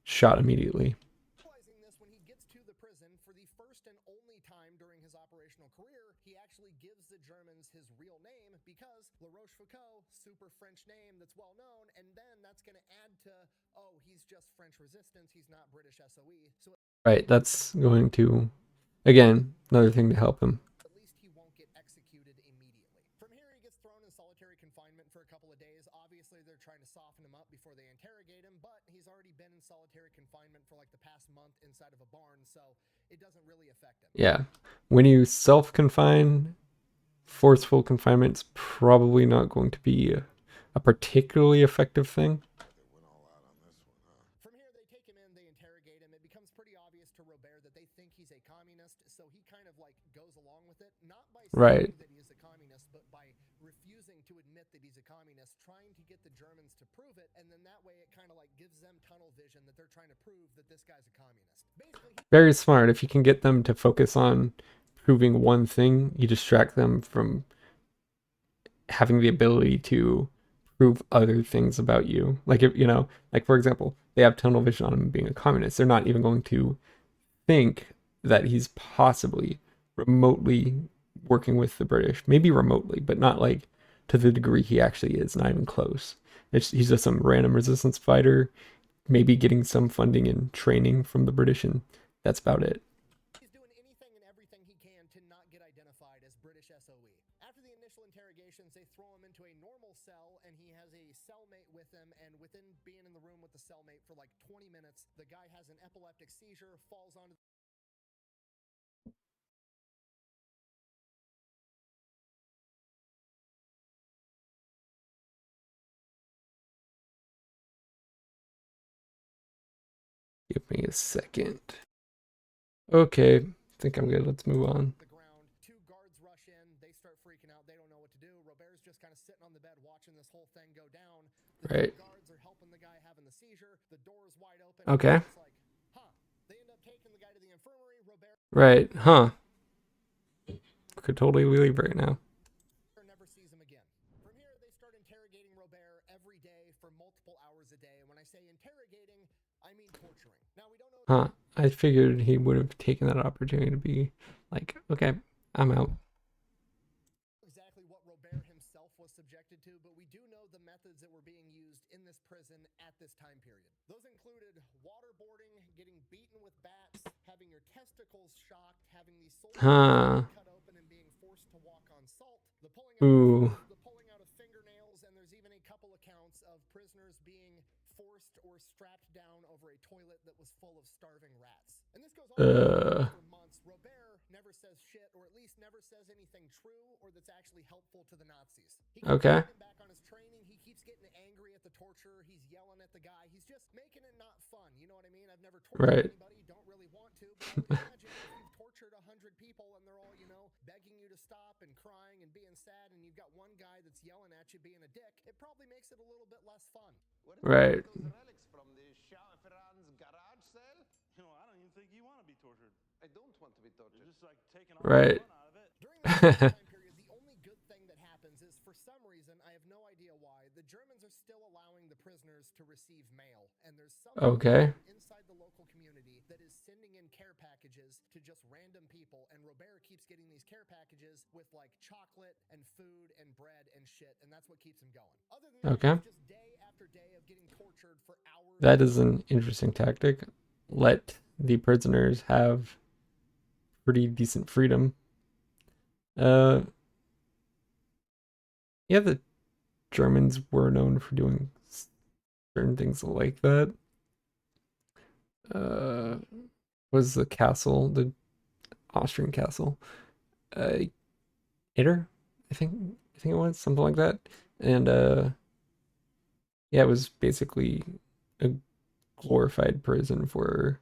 shot immediately. Realizing this, when he gets to the prison for the first and only time during his operational career, he actually gives the Germans his real name because La Rochefoucauld, super French name that's well known, and then that's going to add to, oh, he's just French resistance, he's not British SOE. So Right, that's going to, again, another thing to help him. at least he won't get executed immediately. From here, he gets thrown in solitary confinement for a couple of days. Obviously, they're trying to soften him up before they interrogate him, but he's already been in solitary confinement for like the past month inside of a barn, so it doesn't really affect him. Yeah. When you self-confine, forceful confinement's probably not going to be a particularly effective thing. From here, they take him in, they interrogate him. It becomes pretty obvious to Robert that they think he's a communist, so he kind of like goes along with it, not by saying that he is a communist, but by refusing to admit that he's a communist, trying to get the Germans to prove it, and then that way it kind of like gives them tunnel vision that they're trying to prove that this guy's a communist. Basically, Very smart. If you can get them to focus on proving one thing, you distract them from having the ability to prove other things about you. Like, if, you know, like for example, they have tunnel vision on him being a communist. They're not even going to think that he's possibly remotely working with the British. Maybe remotely, but not like to the degree he actually is, not even close. He's just some random resistance fighter, maybe getting some funding and training from the British, and that's about it. he's doing anything and everything he can to not get identified as British SOE. After the initial interrogations, they throw him into a normal cell, and he has a cellmate with him, and within being in the room with the cellmate for like 20 minutes, the guy has an epileptic seizure, falls onto Give me a second. Okay, I think I'm good. Let's move on. the ground. Two guards rush in. They start freaking out. They don't know what to do. Robert's just kind of sitting on the bed watching this whole thing go down. The Right. two guards are helping the guy having the seizure. The door is wide open. Okay. It's like, huh. They end up taking the guy to the infirmary. Robert Right, huh. Could totally leave right now. never sees him again. From here, they start interrogating Robert every day for multiple hours a day. And when I say interrogating, I mean torturing. Now, we don't know Huh. I figured he would have taken that opportunity to be like, okay, I'm out. exactly what Robert himself was subjected to, but we do know the methods that were being used in this prison at this time period. Those included waterboarding, getting beaten with bats, having your testicles shocked, having these soldiers cut open and being forced to walk on salt, the Ooh. pulling out of fingernails, and there's even a couple accounts of prisoners being forced or strapped down over a toilet that was full of starving rats. And this goes on for months. Robert never says shit, or at least never says anything true or that's actually helpful to the Nazis. He keeps Okay. getting back on his training. He keeps getting angry at the torture. He's yelling at the guy. He's just making it not fun. You know what I mean? I've never tortured Right. anybody. Don't really want to. But I can imagine if you've tortured 100 people and they're all, you know, begging you to stop and crying and being sad, and you've got one guy that's yelling at you being a dick, it probably makes it a little bit less fun. Right. Those relics from the Fran's garage sale? You know, I don't even think you want to be tortured. I don't want to be You're tortured. just like taking all Right. the fun out of it. During this time period, the only good thing that happens is, for some reason, I have no idea why, the Germans are still allowing the prisoners to receive mail. And there's some Okay. inside the local community that is sending in care packages to just random people, and Robert keeps getting these care packages with like chocolate and food and bread and shit, and that's what keeps him going. Other than that, Okay. it's just day after day of getting tortured for hours. That is an interesting tactic. Let the prisoners have pretty decent freedom. Yeah, the Germans were known for doing certain things like that. Was the castle, the Austrian castle, Itter, I think it was something like that, and yeah, it was basically a glorified prison for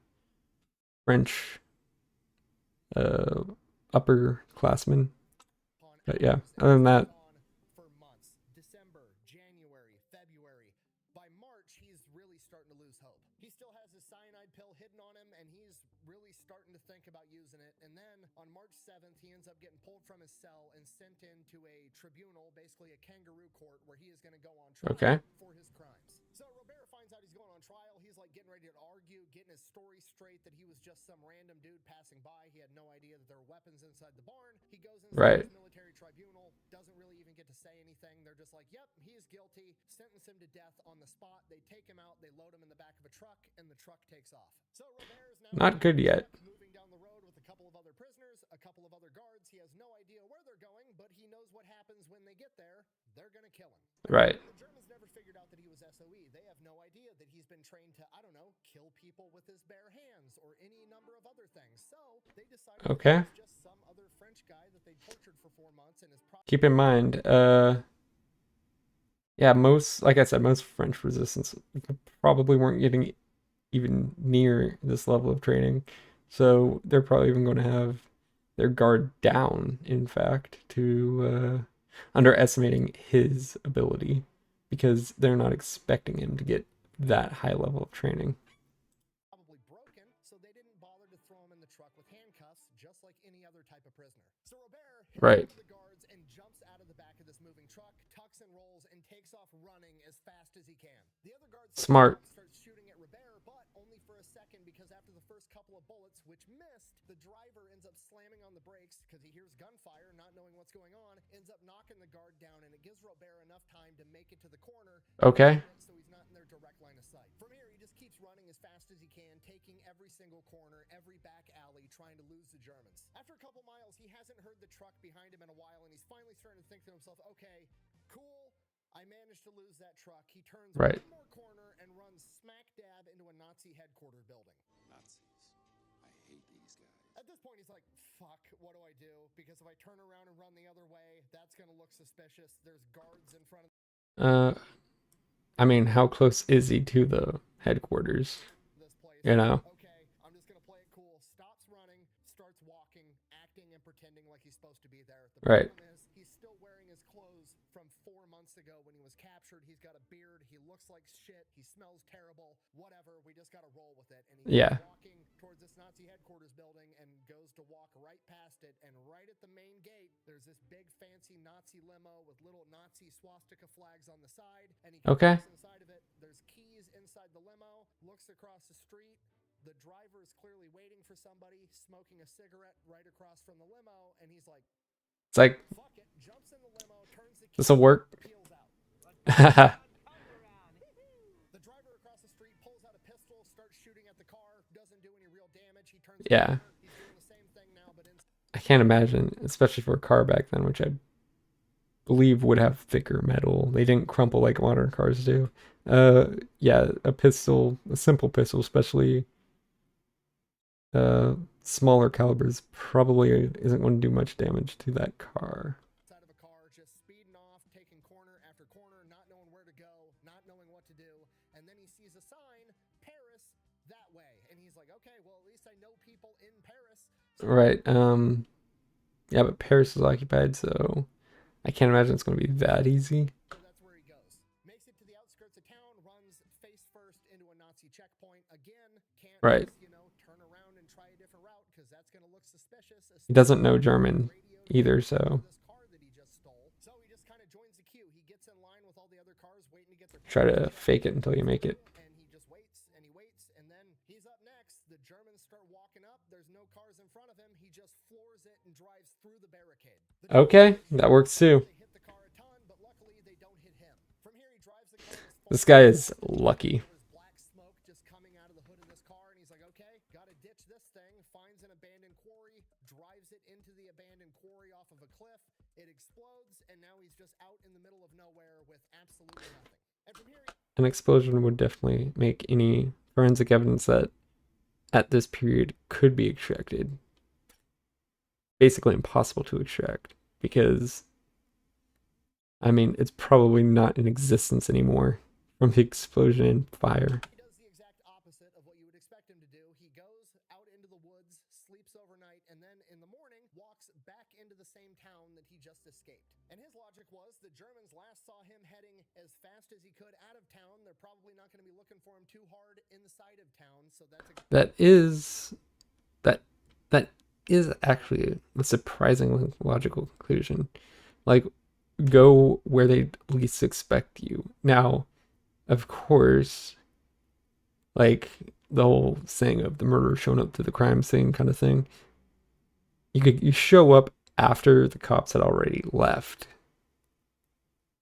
French uh upperclassmen. But yeah, other than that, For months, December, January, February. By March, he's really starting to lose hope. He still has his cyanide pill hidden on him, and he's really starting to think about using it. And then on March 7th, he ends up getting pulled from his cell and sent into a tribunal, basically a kangaroo court, where he is going to go on trial Okay. for his crimes. So Robert finds out he's going on trial. He's like getting ready to argue, getting his story straight that he was just some random dude passing by. He had no idea that there were weapons inside the barn. He goes inside Right. his military tribunal, doesn't really even get to say anything. They're just like, yep, he is guilty, sentence him to death on the spot. They take him out, they load him in the back of a truck, and the truck takes off. So Robert is now Not good yet. moving down the road with a couple of other prisoners, a couple of other guards. He has no idea where they're going, but he knows what happens when they get there. They're gonna kill him. Right. The Germans never figured out that he was SOE. They have no idea that he's been trained to, I don't know, kill people with his bare hands or any number of other things. So they decided Okay. that he was just some other French guy that they tortured for 4 months and is Keep in mind, yeah, like I said, most French resistance probably weren't getting even near this level of training. So they're probably even going to have their guard down, in fact, to underestimating his ability because they're not expecting him to get that high level of training. probably broken, so they didn't bother to throw him in the truck with handcuffs, just like any other type of prisoner. So Robert hits Right. one of the guards and jumps out of the back of this moving truck, tucks and rolls, and takes off running as fast as he can. The other guard Smart. starts shooting at Robert, but only for a second, because after the first couple of bullets, which missed, the driver ends up slamming on the brakes because he hears gunfire, not knowing what's going on, ends up knocking the guard down, and it gives Robert enough time to make it to the corner. Okay. So he's not in their direct line of sight. From here, he just keeps running as fast as he can, taking every single corner, every back alley, trying to lose the Germans. After a couple miles, he hasn't heard the truck behind him in a while, and he's finally starting to think to himself, okay, cool, I managed to lose that truck. He turns Right. one more corner and runs smack dab into a Nazi headquarters building. Nazis. I hate these guys. At this point, he's like, fuck, what do I do? Because if I turn around and run the other way, that's going to look suspicious. There's guards in front of I mean, how close is he to the headquarters? this place. You know? Okay, I'm just gonna play it cool. Stops running, starts walking, acting and pretending like he's supposed to be there. The Right. problem is he's still wearing his clothes from 4 months ago when he was captured. He's got a beard. He looks like shit. He smells terrible. Whatever. We just gotta roll with it. And he's Yeah. walking towards this Nazi headquarters building and goes to walk right past it. And right at the main gate, there's this big fancy Nazi limo with little Nazi swastika flags on the side. And he Okay. gets inside of it. There's keys inside the limo. Looks across the street. The driver is clearly waiting for somebody, smoking a cigarette right across from the limo, and he's like, It's like, fuck it, jumps in the limo, turns the key, this'll work. peels out. Yeah. The driver across the street pulls out a pistol, starts shooting at the car, doesn't do any real damage. He turns Yeah. the corner, he's doing the same thing now, but I can't imagine, especially for a car back then, which I believe would have thicker metal. They didn't crumple like modern cars do. Yeah, a pistol, a simple pistol, especially smaller calibers, probably isn't going to do much damage to that car. inside of a car, just speeding off, taking corner after corner, not knowing where to go, not knowing what to do. And then he sees a sign, Paris, that way. And he's like, okay, well, at least I know people in Paris. Right. Yeah, but Paris is occupied, so I can't imagine it's going to be that easy. So that's where he goes. Makes it to the outskirts of town, runs face first into a Nazi checkpoint. Again, can't Right. just, turn around and try a different route because that's going to look suspicious. He doesn't know German either, so This car that he just stole. So he just kind of joins the queue. He gets in line with all the other cars, waiting to get their try to papers checked. fake it until you make it. And he just waits and he waits, and then he's up next. The Germans start walking up. There's no cars in front front of him, he just floors it and drives through the barricade. The Okay, that works too. they hit the car a ton, but luckily they don't hit him. From here, he drives the car. This guy is lucky. There's black smoke just coming out of the hood of this car, and he's like, okay, gotta ditch this thing. Finds an abandoned quarry, drives it into the abandoned quarry off of a cliff. It explodes, and now he's just out in the middle of nowhere with absolutely nothing. And from here, An explosion would definitely make any forensic evidence that at this period could be extracted basically impossible to extract, because I mean, it's probably not in existence anymore from the explosion and fire. he does the exact opposite of what you would expect him to do. He goes out into the woods, sleeps overnight, and then in the morning walks back into the same town that he just escaped. And his logic was the Germans last saw him heading as fast as he could out of town. They're probably not going to be looking for him too hard inside of town, so that's That is actually a surprisingly logical conclusion. Like, go where they least expect you. Now, of course, like the whole saying of the murderer showing up to the crime scene kind of thing. You show up after the cops had already left.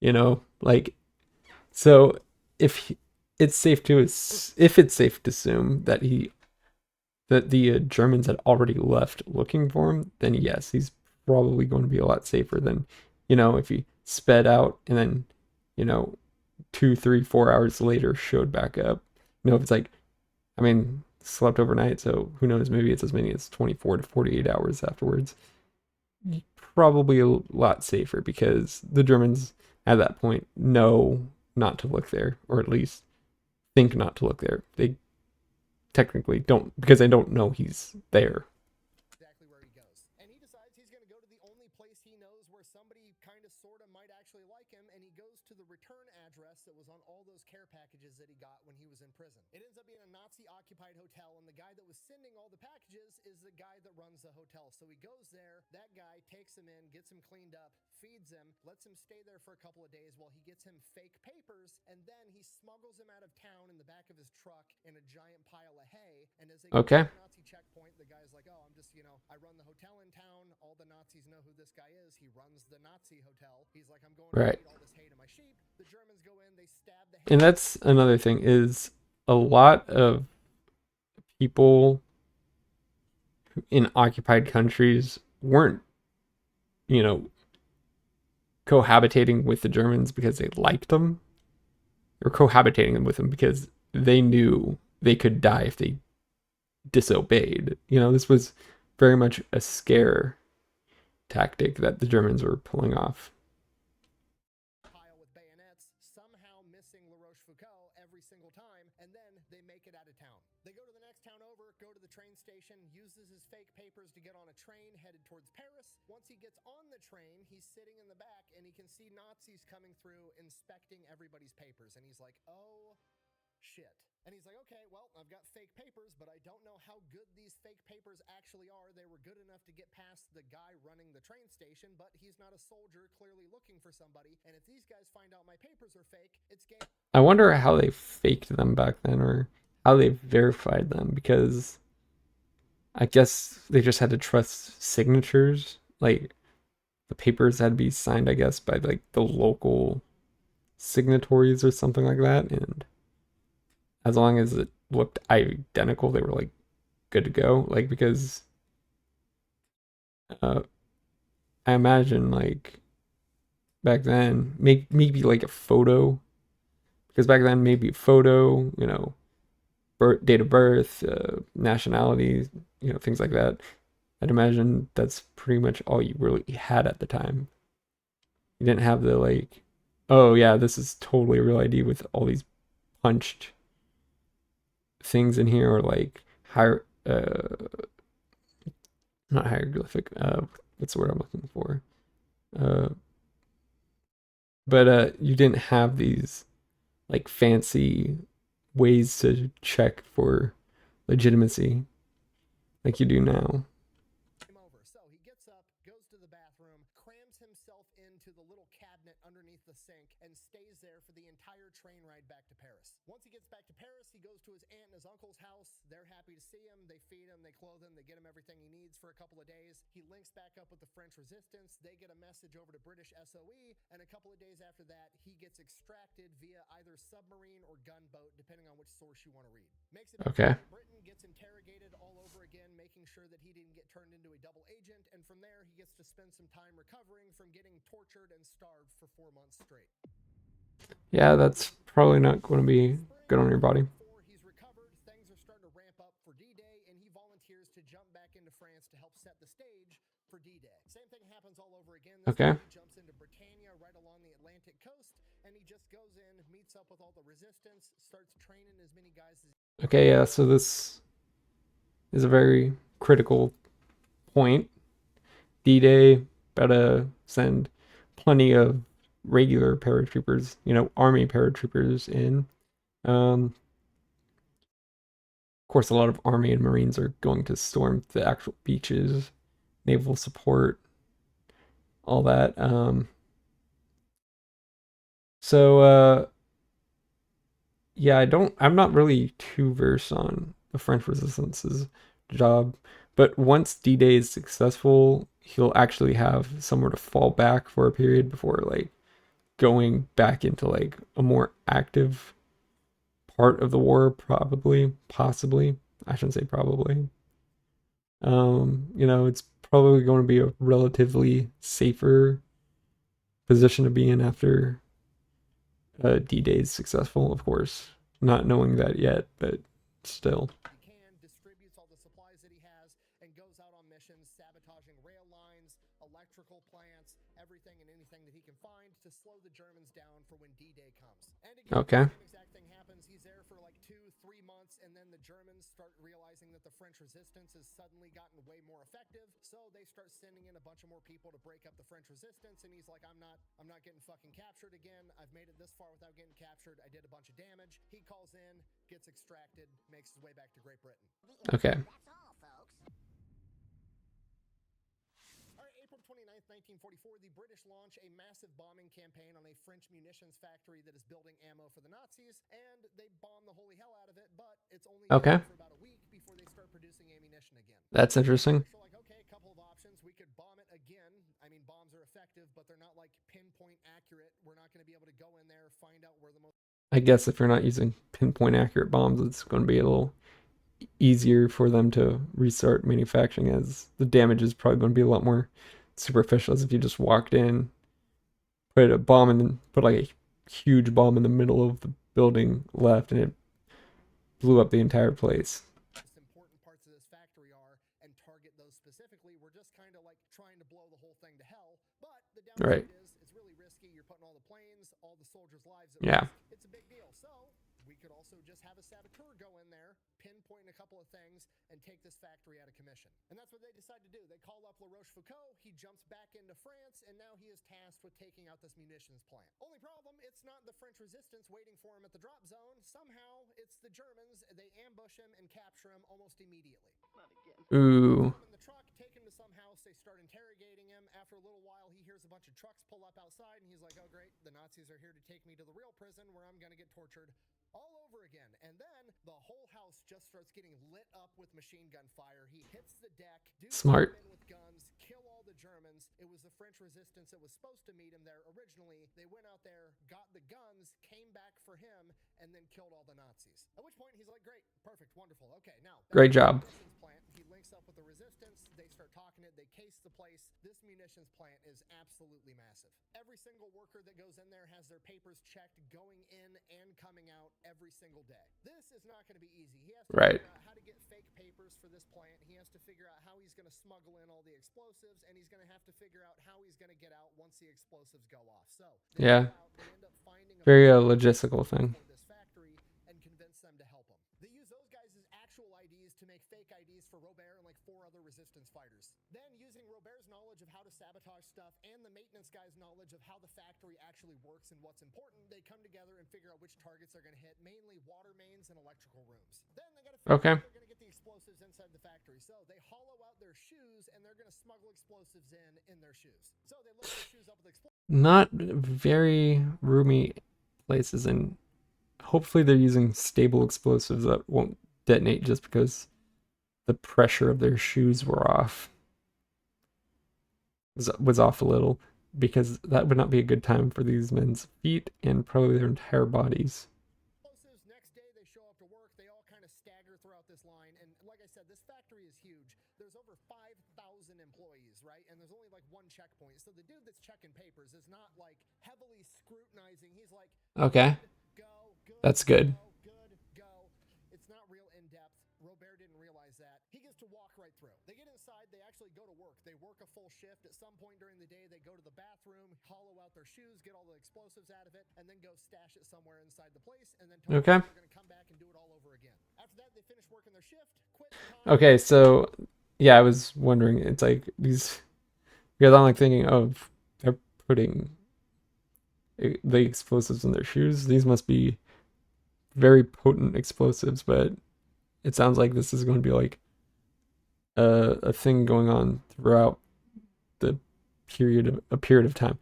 You know, like, so if it's safe to assume that the Germans had already left looking for him, then yes, he's probably going to be a lot safer than, if he sped out and then, 2, 3, 4 hours later showed back up. If it's like, I mean, slept overnight, so who knows, maybe it's as many as 24 to 48 hours afterwards. Probably a lot safer because the Germans at that point know not to look there, or at least think not to look there. They technically don't, because they don't know he's there. exactly where he goes. And he decides he's going to go to the only place he knows where somebody kind of sort of might actually like him, and he goes to the return address that was on all those care packages that he got when he was in prison. It ends up being a Nazi-occupied hotel, and the guy that was sending all the packages is the guy that runs the hotel. So he goes there, that guy takes him in, gets him cleaned up, feeds him, lets him stay there for a couple of days while he gets him fake papers, and then he smuggles him out of town in the back of his truck in a giant pile of hay. And as they go Okay. to the Nazi checkpoint, the guy's like, oh, I'm just, I run the hotel in town. All the Nazis know who this guy is. He runs the Nazi hotel. He's like, I'm going Right. to feed all this hay to my sheep. The Germans go in, they stab the hay. And that's another thing, is a lot of people in occupied countries weren't, cohabitating with the Germans because they liked them, or cohabitating with them because they knew they could die if they disobeyed. This was very much a scare tactic that the Germans were pulling off. Pile with bayonets, somehow missing La Rochefoucauld every single time, and then they make it out of town. They go to the next town over, go to the train station, uses his fake papers to get on a train headed towards Paris. Once he gets on the train, he's sitting in the back, and he can see Nazis coming through, inspecting everybody's papers, and he's like, oh, shit. And he's like, okay, well, I've got fake papers, but I don't know how good these fake papers actually are. They were good enough to get past the guy running the train station, but he's not a soldier clearly looking for somebody. And if these guys find out my papers are fake, it's game. I wonder how they faked them back then, or how they verified them, because I guess they just had to trust signatures. Like, the papers had to be signed, I guess, by like the local signatories or something like that, and as long as it looked identical, they were like good to go. Like, because I imagine like back then, maybe like a photo, because back then maybe a photo, date of birth, nationality, things like that. I'd imagine that's pretty much all you really had at the time. You didn't have the like, oh yeah, this is totally a real ID with all these punched things in here, or like not hieroglyphic, what's the word I'm looking for, but you didn't have these like fancy ways to check for legitimacy like you do now. Over. So he gets up, goes to the bathroom, crams himself into the little cabinet underneath the sink, and stays there for the entire train ride back to Paris. Once he gets back to Paris, he goes to his aunt and his uncle's house. They're happy to see him. They feed him, they clothe him, they get him everything he needs for a couple of days. He links back up with the French resistance. They get a message over to British SOE, and a couple of days after that, he gets extracted via either submarine or gunboat, depending on which source you want to read. Makes it Okay. Britain, gets interrogated all over again, making sure that he didn't get turned into a double agent, and from there, he gets to spend some time recovering from getting tortured and starved for 4 months straight. Yeah, that's probably not going to be good on your body. Before he's recovered, things are starting to ramp up for D-Day, and he volunteers to jump back into France to help set the stage for D-Day. Same thing happens all over again. This Okay. time he jumps into Britannia right along the Atlantic coast, and he just goes in, meets up with all the resistance, starts training as many guys as Okay, yeah, so this is a very critical point. D-Day, better send plenty of regular paratroopers, army paratroopers in. Of course, a lot of army and marines are going to storm the actual beaches, naval support, all that. Yeah, I'm not really too versed on the French Resistance's job, but once D-Day is successful, he'll actually have somewhere to fall back for a period before like going back into like a more active part of the war, possibly. I shouldn't say probably. It's probably going to be a relatively safer position to be in after D-Day is successful, of course. Not knowing that yet, but still. he can, distributes all the supplies that he has, and goes out on missions, sabotaging rail lines, electrical plants, everything and anything that he can find to slow the Germans down for when D-Day comes. And again, Okay. the same exact thing happens. He's there for like 2-3 months, and then the Germans start realizing that the French resistance has suddenly gotten way more effective, so they start sending in a bunch of more people to break up the French resistance, and he's like, I'm not getting fucking captured again. I've made it this far without getting captured. I did a bunch of damage. He calls in, gets extracted, makes his way back to Great Britain. Okay. That's all, folks. All right, April 29th, 1944, the British launch a massive bombing campaign on a French munitions factory that is building ammo for the Nazis, and they bomb the holy hell out of it, but it's only Okay. for about a week before they start producing ammunition again. That's interesting. So like, okay, a couple of options. We could bomb it again. I mean, bombs are effective, but they're not like pinpoint accurate. We're not going to be able to go in there, find out where the most I guess if you're not using pinpoint accurate bombs, it's going to be a little easier for them to restart manufacturing, as the damage is probably going to be a lot more superficial as if you just walked in, put a bomb and then put like a huge bomb in the middle of the building left, and it blew up the entire place. important parts of this factory are and target those specifically. We're just kind of like trying to blow the whole thing to hell. But the downside Right. is it's really risky. You're putting all the planes, all the soldiers' lives at Yeah. risk. It's a big deal. So we could also just have a saboteur go in there, pinpoint a couple of things, and take this factory out of commission. And that's what they decide to do. They call up Rochefoucauld. He jumps back into France, and now he is tasked with taking out this munitions plant. Only problem, it's not the French resistance waiting for him at the drop zone. Somehow, it's the Germans. They ambush him and capture him almost immediately. Ooh. Put him in the truck, take him to some house. They start interrogating him. After a little while, he hears a bunch of trucks pull up outside, and he's like, oh, great, the Nazis are here to take me to the real prison where I'm going to get tortured all over again. And then the whole house just starts getting lit up with machine gun fire. He hits the deck, dudes Smart. come in with guns, kill all the Germans. It was the French resistance that was supposed to meet him there originally. They went out there, got the guns, came back for him, and then killed all the Nazis. At which point he's like, great, perfect, wonderful. Okay, now back Great to the job. munitions plant. He links up with the resistance. They start talking it. They case the place. This munitions plant is absolutely massive. Every single worker that goes in there has their papers checked, going in and coming out every single day. This is not going to be easy. He has to Right. figure out how to get fake papers for this plant. He has to figure out how he's going to smuggle in all the explosives, and he's going to have to figure out how he's going to get out once the explosives go off. So they Yeah. go out, they end up finding a Very bunch of logistical thing. for this factory and convince them to help him. They use those guys as actual IDs to make fake IDs for Robert and like 4 other resistance fighters. Then, using Robert's knowledge of how to sabotage stuff and the maintenance guy's knowledge of how the factory actually works and what's important, they come together and figure out which targets they're going to hit, mainly water mains and electrical rooms. Then they got to figure Okay. out how they're going to get the explosives inside the factory. So they hollow out their shoes and they're going to smuggle explosives in their shoes. So they load their shoes up with explosives. Not very roomy places in hopefully they're using stable explosives that won't detonate just because the pressure of their shoes were off. Was off a little, because that would not be a good time for these men's feet and probably their entire bodies. Explosives. Next day, they show up to work. They all kind of stagger throughout this line. And like I said, this factory is huge. There's over 5,000 employees, right? And there's only like one checkpoint. So the dude that's checking papers is not like heavily scrutinizing. He's like, Okay, go, good, that's good. go. It's not real in depth. Robert didn't realize that. He gets to walk right through. They get inside. They actually go to work. They work a full shift. At some point during the day, they go to the bathroom, hollow out their shoes, get all the explosives out of it, and then go stash it somewhere inside the place. And then Okay. they're going to come back and do it all over again. After that, they finish working their shift, quit. Okay, so yeah, I was wondering. It's like these, because I'm like thinking of they're putting the explosives in their shoes. These must be very potent explosives, but it sounds like this is going to be like a thing going on throughout the period of time.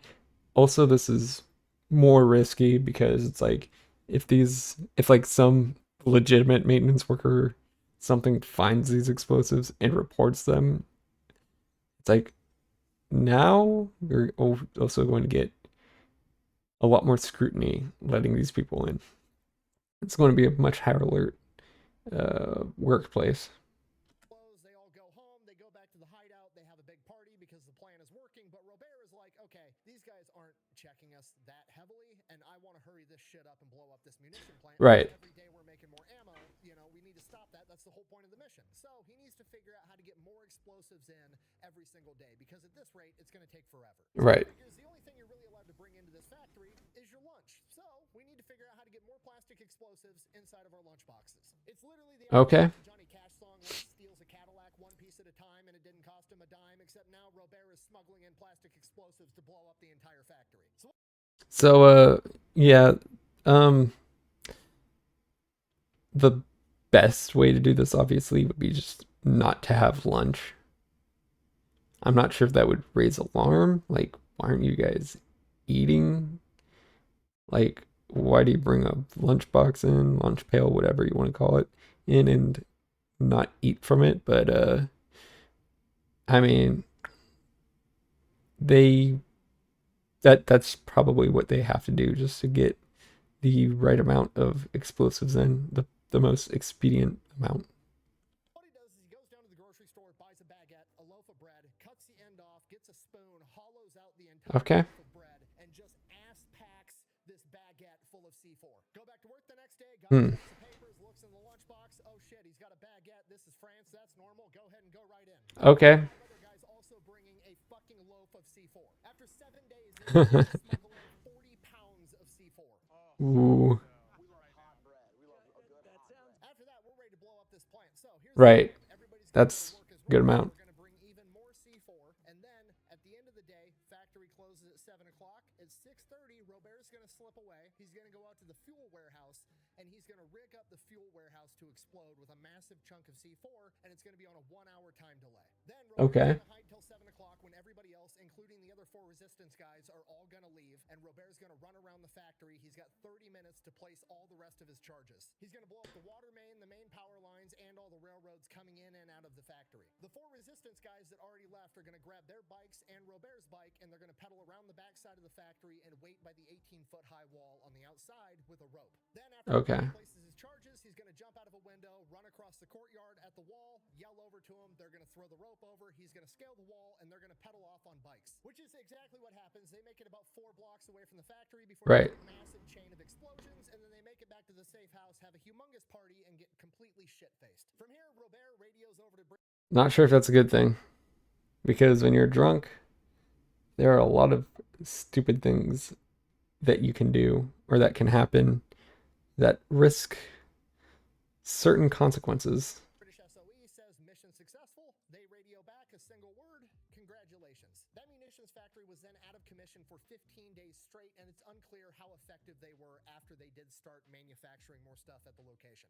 Also, this is more risky because it's like if like some legitimate maintenance worker something finds these explosives and reports them, it's like now you're also going to get a lot more scrutiny letting these people in. It's going to be a much higher alert workplace. They all go home. They go back to the hideout. They have a big party because the plan is working. But Robert is like, okay, these guys aren't checking us that heavily, and I want to hurry this shit up and blow up this munition plant. Right. Every day we're making more ammo. You know, we need to stop that. That's the whole point of the mission. So he needs to figure out how to get more explosives in every single day because at this rate, it's going to take forever. Right. Because the only thing you're really allowed to bring into this factory is your lunch. So we need to figure out how to get more plastic explosives inside of our lunch boxes. It's literally the Okay. Johnny Cash song where he steals a Cadillac one piece at a time and it didn't cost him a dime, except now Robert is smuggling in plastic explosives to blow up the entire factory. So yeah, um the best way to do this obviously would be just not to have lunch. I'm not sure if that would raise alarm. Like, why aren't you guys eating? Like, why do you bring a lunchbox in, lunch pail, whatever you want to call it, in and not eat from it? But I mean, they that's probably what they have to do just to get the right amount of explosives in, the most expedient amount. What he does is he goes down to the grocery store, buys a baguette, a loaf of bread, cuts the end off, gets a spoon, hollows out the entire Okay. loaf of bread, and just ass packs this baguette full of C4. Go back to work the next day, got Hmm. some papers, looks in the lunchbox. Oh shit, he's got a baguette. This is France. That's normal. Go ahead and go right in. Okay. Another guy's also bringing a fucking loaf of C4. After 7 days, they smuggle in 40 pounds of C4. Ooh. After that, we're ready to blow up this plant. So here's Right. the plan. Everybody's gonna That's go to work as a good robots. amount. We're gonna bring even more C4, and then at the end of the day, factory closes at 7 o'clock. At 6:30, Robert's gonna slip away. He's gonna go out to the fuel warehouse, and he's gonna rig up the fuel warehouse to explode with a massive chunk of C4, and it's gonna be on a 1-hour time delay. Then Robert's Okay. gonna hide till 7 o'clock when everybody else, including the other 4 resistance guys, are all gonna leave, and Robert's gonna run around the factory. He's got 30 minutes to place all the rest of his charges. He's gonna blow up the water main, the main power lines, and all the railroads coming in and out of the factory. The 4 resistance guys that already left are gonna grab their bikes and Robert's bike, and they're gonna pedal around the backside of the factory and wait by the 18-foot high wall on the outside with a rope. Then after Okay. he places his charges, he's gonna jump out of a window, run across the courtyard at the wall, yell over to him. They're gonna throw the rope over. He's gonna scale the wall, and they're gonna pedal off on bikes, which is exactly what happens. They make it about 4 blocks away from the factory before Right. a massive chain of explosions, and then they make it back to the safe house, have a humongous party, and get completely shit-faced. From here, Robert radios over to Not sure if that's a good thing, because when you're drunk, there are a lot of stupid things that you can do or that can happen that risk certain consequences. British SOE, says mission successful. They radio back a single word: congratulations. That munitions factory was then out of commission for 15 days straight, and it's unclear how effective they were after they did start manufacturing more stuff at the location.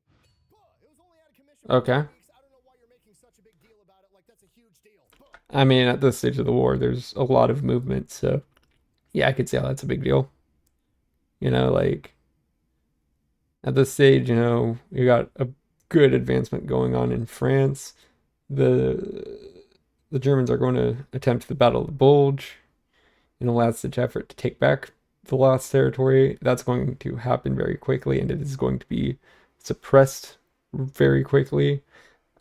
It was only out of commission for Okay. 2 weeks. I don't know why you're making such a big deal about it. Like, that's a huge deal. I mean, at this stage of the war, there's a lot of movement, so yeah, I could see how that's a big deal. You know, like At this stage, you know, you got a good advancement going on in France. The Germans are going to attempt the Battle of the Bulge in a last-ditch effort to take back the lost territory. That's going to happen very quickly, and it is going to be suppressed very quickly.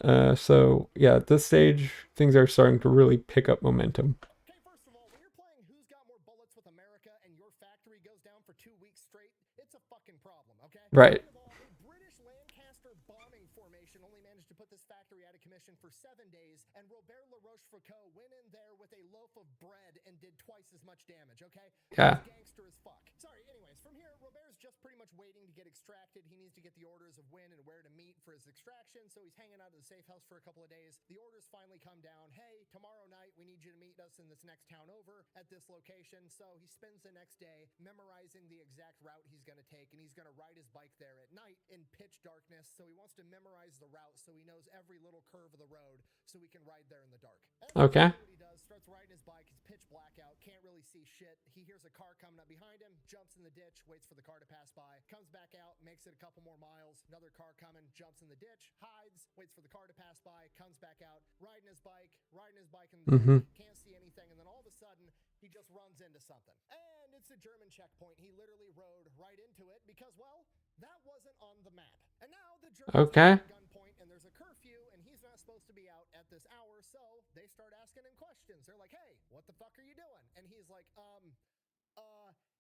So yeah, at this stage, things are starting to really pick up momentum. Okay, first of all, when you're playing Who's Got More Bullets with America and your factory goes down for 2 weeks straight, it's a fucking problem, okay? Right. Second of all, a British Lancaster bombing formation only managed to put this factory out of commission for 7 days, and Robert Le Rochefoucauld went in there with a loaf of bread and did twice as much damage, okay? Yeah. That's gangster as fuck. Sorry, anyways, from here, Robert's just pretty much waiting to get extracted. He needs to get the orders of when and where to meet for his extraction, so he's hanging out at the safe house for a couple of days. The orders finally come down. Hey, tomorrow night we need you to meet us in this next town over at this location. So he spends the next day memorizing the exact route he's going to take, and he's going to ride his bike there at night in pitch darkness. So he wants to memorize the route so he knows every little curve of the road so he can ride there in the dark. Okay. What he does, starts riding his bike, it's pitch blackout, can't really see shit. He hears a car coming up behind him, jumps in the ditch, waits for the car to pass by, comes back out, makes it a couple more miles, another car coming, jumps in the ditch, hides, waits for the car to pass by, comes back out, riding his bike in the dark, can't see anything, and then all of a sudden, he just runs into something. And it's a German checkpoint. He literally rode right into it because, well, that wasn't on the map. And now the Germans Okay. are at gunpoint, and there's a curfew, and he's not supposed to be out at this hour, so they start asking him questions. They're like, hey, what the fuck are you doing? And he's like,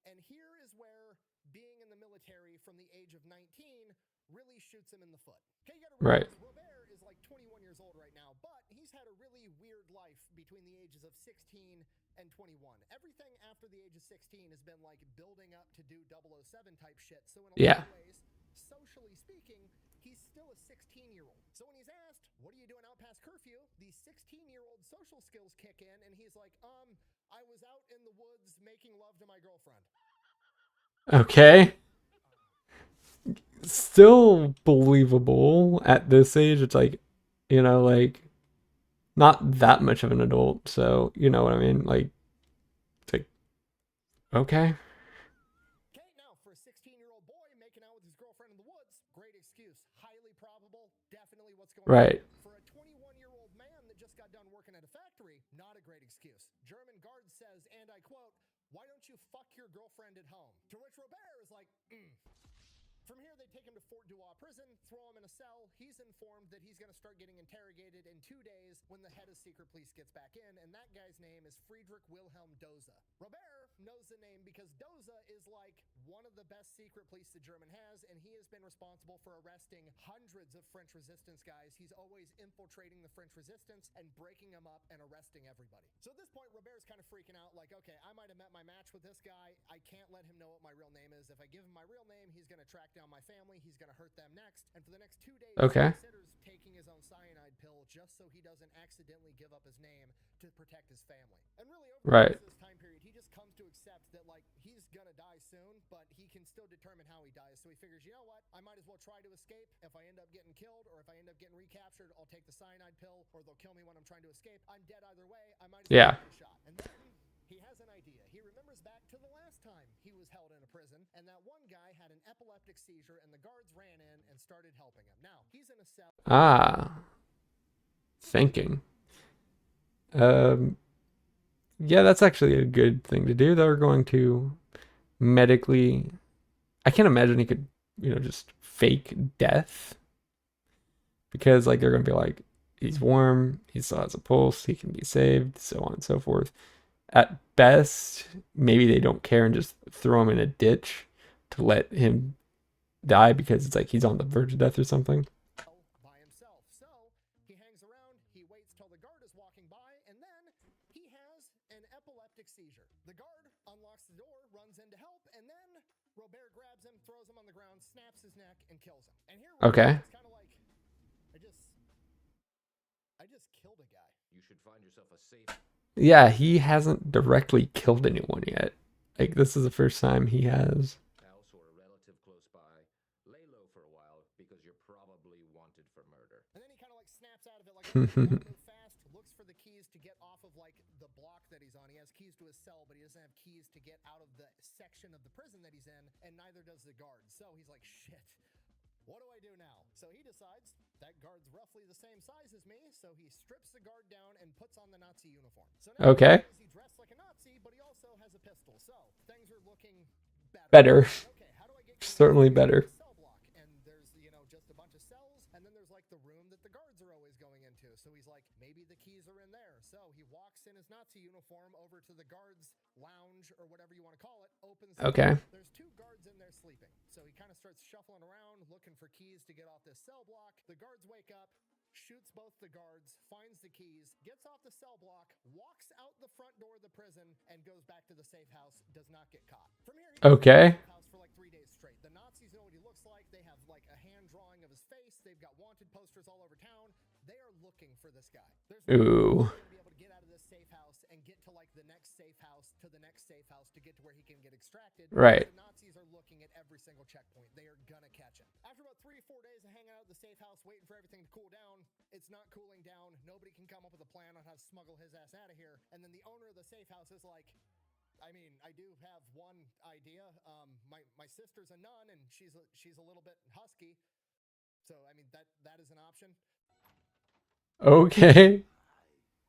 and here is where being in the military from the age of 19 really shoots him in the foot. Okay, you gotta Right. realize Robert is like 21 years old right now, but he's had a really weird life between the ages of 16 and 21. Everything after the age of 16 has been like building up to do 007 type shit. So in a Yeah. lot of ways, socially speaking, he's still a 16-year-old. So when he's asked, what are you doing out past curfew? The 16-year-old social skills kick in, and he's like, I was out in the woods making love to my girlfriend. Okay. Still believable at this age. It's like, you know, like not that much of an adult. So, you know what I mean? Like, it's like, okay. Okay, now for a 16-year-old boy making out with his girlfriend in the woods, great excuse. Highly probable, definitely what's going Right. on. For a 21-year-old man that just got done working at a factory, not a great excuse. German guard says, and I quote, why don't you fuck your girlfriend at home? To which Robert is like, From here, they take him to Fort Duas prison, throw him in a cell. He's informed that he's going to start getting interrogated in 2 days when the head of secret police gets back in, and that guy's name is Friedrich Wilhelm Doza. Robert knows the name because Doza is like one of the best secret police the German has, and he has been responsible for arresting hundreds of French resistance guys. He's always infiltrating the French resistance and breaking them up and arresting everybody. So at this point, Robert's kind of freaking out, like, okay, I might have met my match with this guy. I can't let him know what my real name is. If I give him my real name, he's going to track down my family. He's going to hurt them next. And for the next 2 days, Okay. he considers taking his own cyanide pill just so he doesn't accidentally give up his name to protect his family. And really, over Right. this time period, he just comes to accept that, like, he's going to die soon, but he can still determine how he dies. So he figures, you know what? I might as well try to escape. If I end up getting killed or if I end up getting recaptured, I'll take the cyanide pill, or they'll kill me when I'm trying to escape. I'm dead either way. I might as well Yeah. give it a shot. And then he has an idea. He remembers back to the last time he was held in a prison, and that one guy had an epileptic seizure, and the guards ran in and started helping him. Now, he's in a cell. Thinking. Yeah, that's actually a good thing to do. They're going to medically. I can't imagine he could, you know, just fake death. Because, like, they're going to be like, he's warm, he still has a pulse, he can be saved, so on and so forth. At best, maybe they don't care and just throw him in a ditch to let him die because it's like he's on the verge of death or something. By himself. So he hangs around, he waits till the guard is walking by, and then he has an epileptic seizure. The guard unlocks the door, runs in to help, and then Robert grabs him, throws him on the ground, snaps his neck, and kills him. And here Okay. it's kind of like, I just killed a guy. You should find yourself a safe. Yeah, he hasn't directly killed anyone yet. Like, this is the first time he has. House or a relative close by. Lay low for a while because you're probably wanted for murder. And then he kind of like snaps out of it, like, okay, gotta move fast, looks for the keys to get off of like the block that he's on. He has keys to his cell, but he doesn't have keys to get out of the section of the prison that he's in, and neither does the guard. So he's like, shit, what do I do now? So he decides that guard's roughly the same size as me, so he strips the guard down and puts on the Nazi uniform. So now Okay. he dressed like a Nazi, but he also has a pistol. So things are looking Better. Okay, how do I get Certainly better. cell block? And there's, you know, just a bunch of cells, and then there's like the room that the guards are always going into. So he's like, maybe the keys are in there. So he walks in his Nazi uniform over to the guards lounge or whatever you want to call it, opens the Okay. door. There's two guards in there sleeping. So he kind of starts shuffling around looking for keys to get off this cell block. The guards wake up, shoots both the guards, finds the keys, gets off the cell block, walks out the front door of the prison, and goes back to the safe house, does not get caught. From here, he goes Okay. to the safe house for like 3 days straight. The Nazis know what he looks like. They have like a hand drawing of his face. They've got wanted posters all over town. They are looking for this guy. There's no way Ooh. he's gonna be able to get out of this safe house and get to like the next safe house to the next safe house to get to where he can get extracted. Right. The Nazis are looking at every single checkpoint. They are gonna catch him. After about 3 to 4 days of hanging out at the safe house, waiting for everything to cool down, it's not cooling down. Nobody can come up with a plan on how to smuggle his ass out of here. And then the owner of the safe house is like, I mean, I do have one idea. My sister's a nun, and she's a little bit husky. So I mean that is an option. Okay.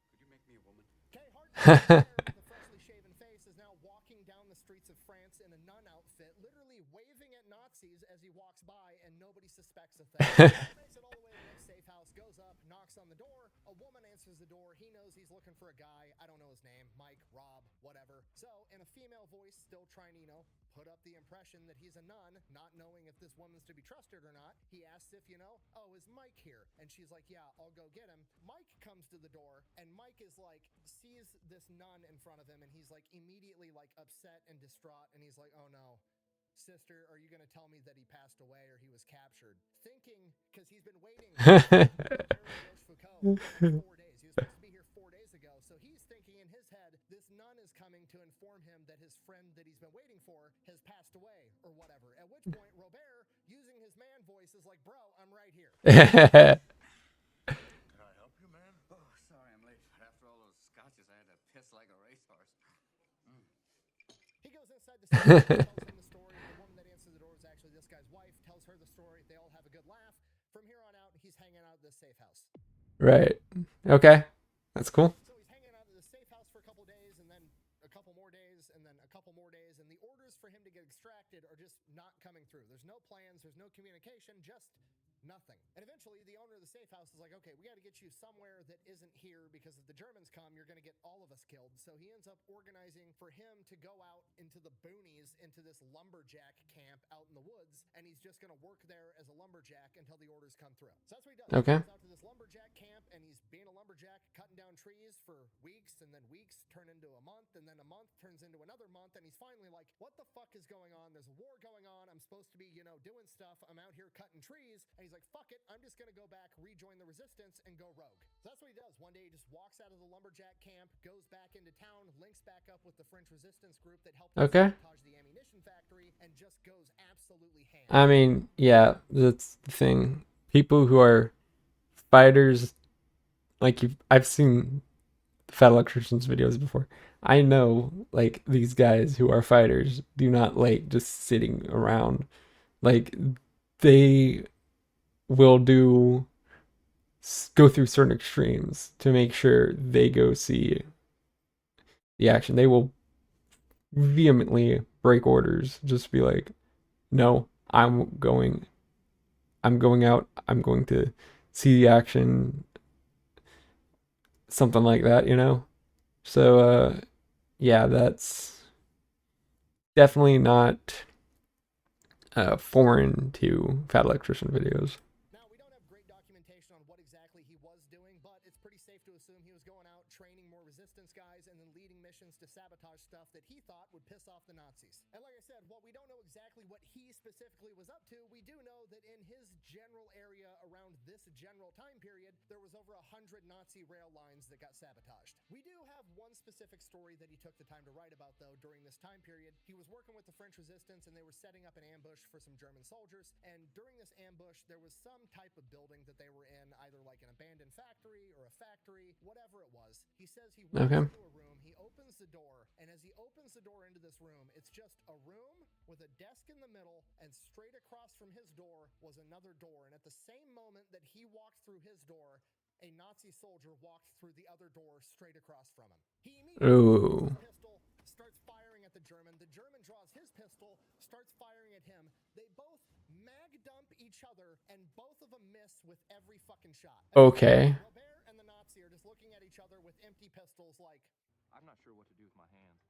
Could you make me a woman? Okay, hard with a freshly shaven face is now walking down the streets of France in a nun outfit, literally waving at Nazis as he walks by, and nobody suspects a thing. He makes it all the way to the next safe house, goes up, knocks on the door. A woman answers the door. He knows he's looking for a guy. I don't know his name. Mike, Rob, whatever. So, in a female voice, still trying to, you know, put up the impression that he's a nun, not knowing if this woman's to be trusted or not, he asks if, you know, oh, is Mike here? And she's like, yeah, I'll go get him. Mike comes to the door, and Mike is like, sees this nun in front of him, and he's like immediately like upset and distraught, and he's like, oh no, sister, are you going to tell me that he passed away or he was captured? Thinking, because he's been waiting Rochefoucauld for 4 days. He was supposed to be here 4 days ago, so he's thinking in his head, this nun is coming to inform him that his friend that he's been waiting for has passed away or whatever. At which point, Robert, using his man voice, is like, bro, I'm right here. Can I help you, man? Oh, sorry I'm late. After all those scotches, I had to piss like a racehorse. He goes inside the safe house, tells him the story. The woman that answered the door is actually this guy's wife, tells her the story. They all have a good laugh. From here on out, he's hanging out at this safe house. Right. Okay. That's cool. So he's hanging out at the safe house for a couple days, and then a couple more days, and then a couple more days, and the orders for him to get extracted are just not coming through. There's no plans, there's no communication, just nothing. And eventually, the owner of the safe house is like, okay, we got to get you somewhere that isn't here, because if the Germans come, you're going to get all of us killed. So he ends up organizing for him to go out into the boonies, into this lumberjack camp out in the woods, and he's just going to work there as a lumberjack until the orders come through. So that's what he does. Okay. He goes out to this lumberjack camp, and he's being a lumberjack, cutting down trees for weeks, and then weeks turn into a month, and then a month turns into another month, and he's finally like, what the fuck is going on? There's a war going on. I'm supposed to be, you know, doing stuff. I'm out here cutting trees. And he's like, fuck it. I'm just going to go back, rejoin the resistance, and go rogue. So that's what he does. One day he just walks out of the lumberjack camp, goes back into town, links back up with the French resistance group that helped Okay. sabotage the ammunition factory, and just goes absolutely ham. I mean, yeah, that's the thing. People who are fighters, like I've seen Fat Electrician's videos before. I know, like, these guys who are fighters do not like just sitting around. Like, they will go through certain extremes to make sure they go see the action. They will vehemently break orders, just be like, no, I'm going out, I'm going to see the action, something like that, you know? So, yeah, that's definitely not foreign to Fat Electrician videos. Now, we don't have great documentation on what exactly he was doing, but it's pretty safe to assume he was going out, training more resistance guys, and then leading missions to sabotage stuff that he thought would piss off the Nazis. And like I said, while we don't know exactly what he specifically was up to, we do know that in his general area around this general time period, there was over 100 Nazi rail lines that got sabotaged. We do have one specific story that he took the time to write about, though, during this time period. He was working with the French resistance, and they were setting up an ambush for some German soldiers, and during this ambush, there was some type of building that they were in, either like an abandoned factory or a factory, whatever it was. He says he walks Okay. into a room, he opens the door, and as he opens the door into this room, it's just a room with a desk in the middle, and straight across from his door was another door. And at the same moment that he walked through his door, a Nazi soldier walked through the other door straight across from him. He immediately Ooh. draws his pistol, starts firing at the German. The German draws his pistol, starts firing at him. They both mag dump each other, and both of them miss with every fucking shot. Okay. Robert and the Nazi are just looking at each other with empty pistols like, I'm not sure what to do with my hands.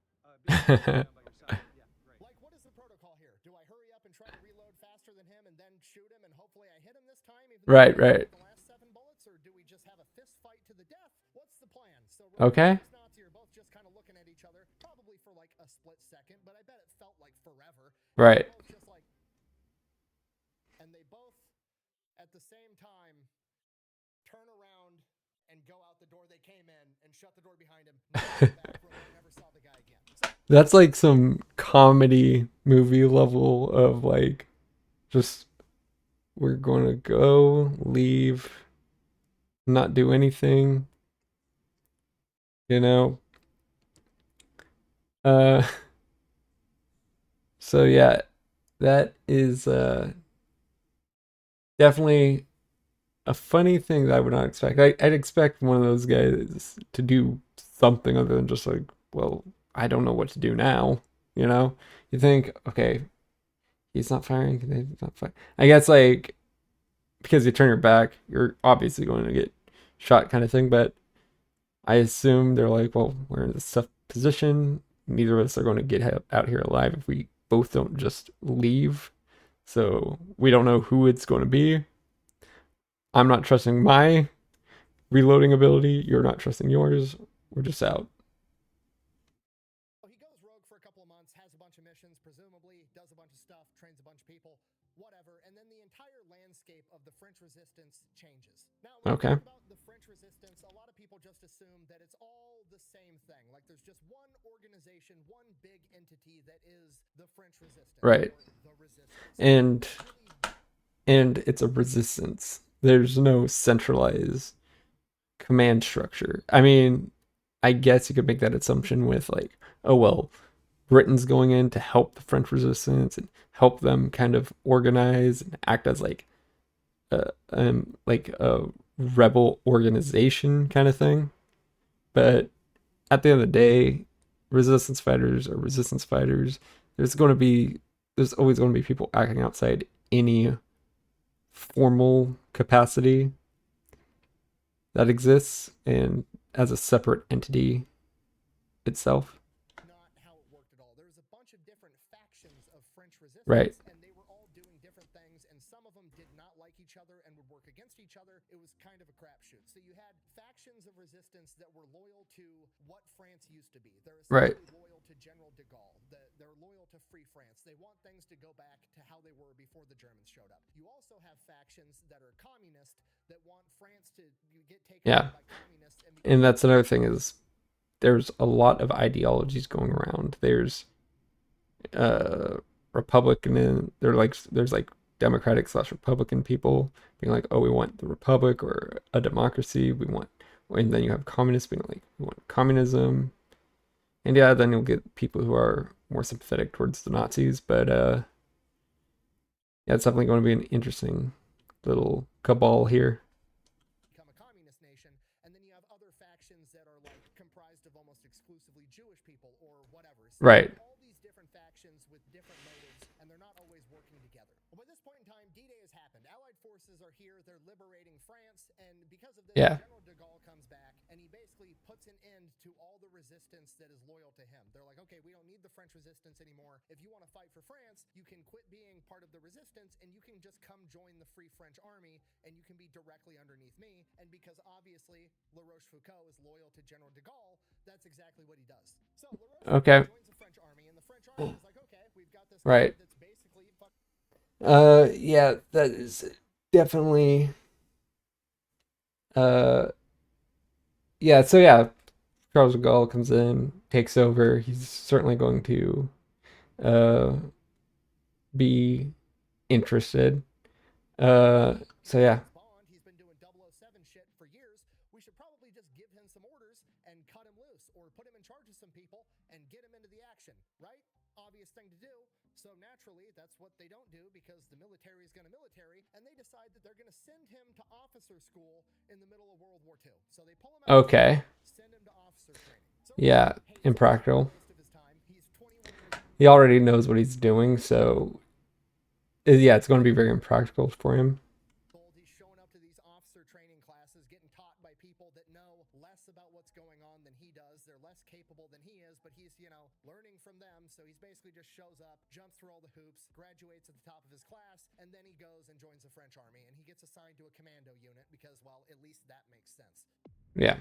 like, what is the protocol here? Do I hurry up and try to reload faster than him and then shoot him and hopefully I hit him this time even though Right, I right. hit the last 7 bullets, or do we just have a fist fight to the death? What's the plan? So Robert Okay. and this Nazi are both just kind of looking at each other, probably for like a split second, but I bet it felt like forever. Right. Both just like, and they both at the same time turn around and go out the door they came in and shut the door behind him. Never saw the guy again. So, That's like some comedy movie level of like, just we're going to go, leave, not do anything, you know? Uh, so yeah, that is definitely a funny thing that I would not expect. I'd expect one of those guys to do something other than just like, well, I don't know what to do now, you know? You think, okay, he's not firing, he's not firing. I guess like because you turn your back, you're obviously going to get shot kind of thing, but I assume they're like, well, we're in this tough position. Neither of us are going to get out here alive if we both don't just leave. So we don't know who it's going to be. I'm not trusting my reloading ability. You're not trusting yours. We're just out. he goes rogue for a couple of months, has a bunch of missions, presumably does a bunch of stuff, trains a bunch of people, whatever, and then the entire landscape of the French resistance changes. Now, when Okay. we talk about the French resistance, a lot of people just assume that it's all the same thing. Like there's just one organization, one big entity that is the French resistance. Right. Or the resistance. And it's a resistance. There's no centralized command structure. I mean, I guess you could make that assumption with like, oh well, Britain's going in to help the French resistance and help them kind of organize and act as like a rebel organization kind of thing. But at the end of the day, resistance fighters are resistance fighters. There's always going to be people acting outside any formal capacity that exists and as a separate entity itself. Not how it worked at all. There was a bunch of different factions of French resistance, Right. and they were all doing different things, and some of them did not like each other and would work against each other. It was kind of a crapshoot. So you had factions of resistance that were loyal to what France used to be. They're Right. essentially loyal to General de Gaulle. They're loyal to Free France. They want things to go back to how they were before the Germans showed up. You also have factions that are communist that want France to get taken Yeah. over by communists. And that's another thing is there's a lot of ideologies going around. There's Republican and there's like Democratic / Republican people being like, oh, we want the Republic or a democracy. And then you have communists being like, we want communism. And yeah, then you'll get people who are more sympathetic towards the Nazis. But yeah, it's definitely going to be an interesting little cabal here. become a communist nation, and then you have other factions that are like comprised of almost exclusively Jewish people or whatever. So Right. all these different factions with different motives, and they're not always working together. Well, by this point in time, D-Day has happened. Allied forces are here. They're liberating France, and because of this, Yeah. General de Gaulle comes back, and he basically puts an end to all the resistance that is loyal to him. They're like, okay, we don't need the French resistance anymore. If you want to fight for France, you can quit being part of the resistance, and you can just come join the Free French Army, and you can be directly underneath me. And because obviously La Rochefoucauld is loyal to General de Gaulle, that's exactly what he does. So La Rochefoucauld Okay. joins the French Army, and the French Army is like, okay, we've got this Right. guy that's basically Yeah, that is definitely yeah, so yeah, Charles de Gaulle comes in, takes over. He's certainly going to uh be interested. So yeah. Bond. He's been doing 007 shit for years. We should probably just give him some orders and or put him in charge of some people and get him into the action, right? Obvious thing to do. So naturally, that's what they don't do because the military is going to military, and they decide that they're going to send him to officer school in the middle of World War II. So they pull him out, Okay. send him to officer training. So Yeah, hey, impractical. most of his time, he's 21 years He already knows what he's doing, so yeah, it's going to be very impractical for him. old. He's showing up to these officer training classes, getting taught by people that know less about what's going on than he does. They're less capable than he is, but he's, learning from them. So he's basically just shows up, jumps through all the hoops, graduates at the top of his class, and then he goes and joins the French army. And he gets assigned to a commando unit because, well, at least that makes sense. Yeah.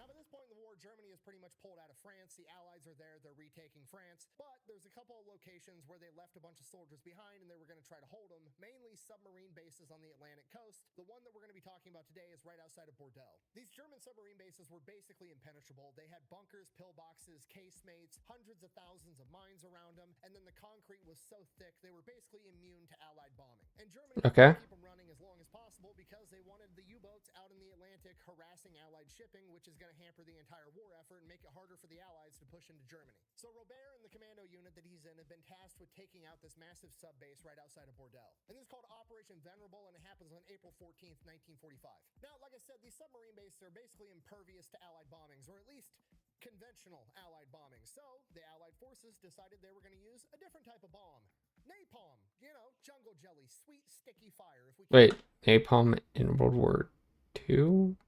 Now, by this point in the war, Germany is pretty much pulled out of France. The Allies are there. They're retaking France. But there's a couple of locations where they left a bunch of soldiers behind and they were going to try to hold them, mainly submarine bases on the Atlantic coast. The one that we're going to be talking about today is right outside of Bordeaux. These German submarine bases were basically impenetrable. They had bunkers, pillboxes, casemates, hundreds of thousands of mines around them, and then the concrete was so thick they were basically immune to Allied bombing. And Germany Okay. wanted to keep them running as long as possible because they wanted the U-boats out in the Atlantic harassing Allied shipping, which is going to hamper the entire war effort and make it harder for the Allies to push into Germany. So Robert and the commando unit that he's in have been tasked with taking out this massive sub-base right outside of Bordeaux. And this is called Operation Venerable, and it happens on April 14th, 1945. Now, like I said, these submarine bases are basically impervious to Allied bombings, or at least conventional Allied bombings. So the Allied forces decided they were going to use a different type of bomb. Napalm, jungle jelly, sweet, sticky fire. If we can Wait, napalm in World War II?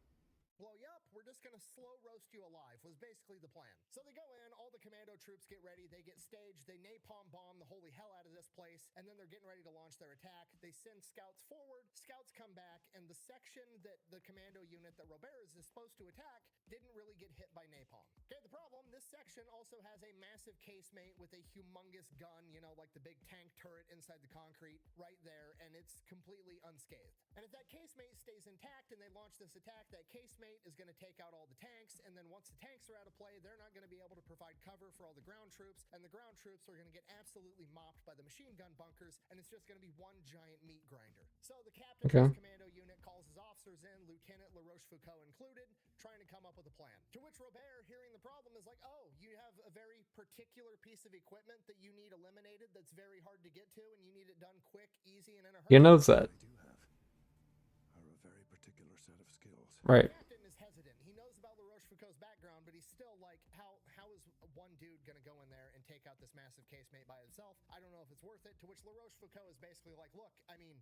blow you up, we're just going to slow roast you alive, was basically the plan. So they go in, all the commando troops get ready, they get staged, they napalm bomb the holy hell out of this place, and then they're getting ready to launch their attack. They send scouts forward, scouts come back, and the section that the commando unit that Robert is supposed to attack didn't really get hit by napalm. Okay, the problem, this section also has a massive casemate with a humongous gun, like the big tank turret inside the concrete right there, and it's completely unscathed. And if that casemate stays intact and they launch this attack, that casemate is going to take out all the tanks, and then once the tanks are out of play, they're not going to be able to provide cover for all the ground troops, and the ground troops are going to get absolutely mopped by the machine gun bunkers, and it's just going to be one giant meat grinder. So the captain Okay. of this commando unit calls his officers in, Lieutenant Rochefoucauld included, trying to come up with a plan. To which Robert, hearing the problem, is like, oh, you have a very particular piece of equipment that you need eliminated that's very hard to get to, and you need it done quick, easy, and in a hurry. He knows that. I do have are a very particular set of skills. Right. The captain is hesitant. He knows about Rochefoucauld's background, but he's still like, how is one dude going to go in there and take out this massive casemate by himself? I don't know if it's worth it. To which Rochefoucauld is basically like, look,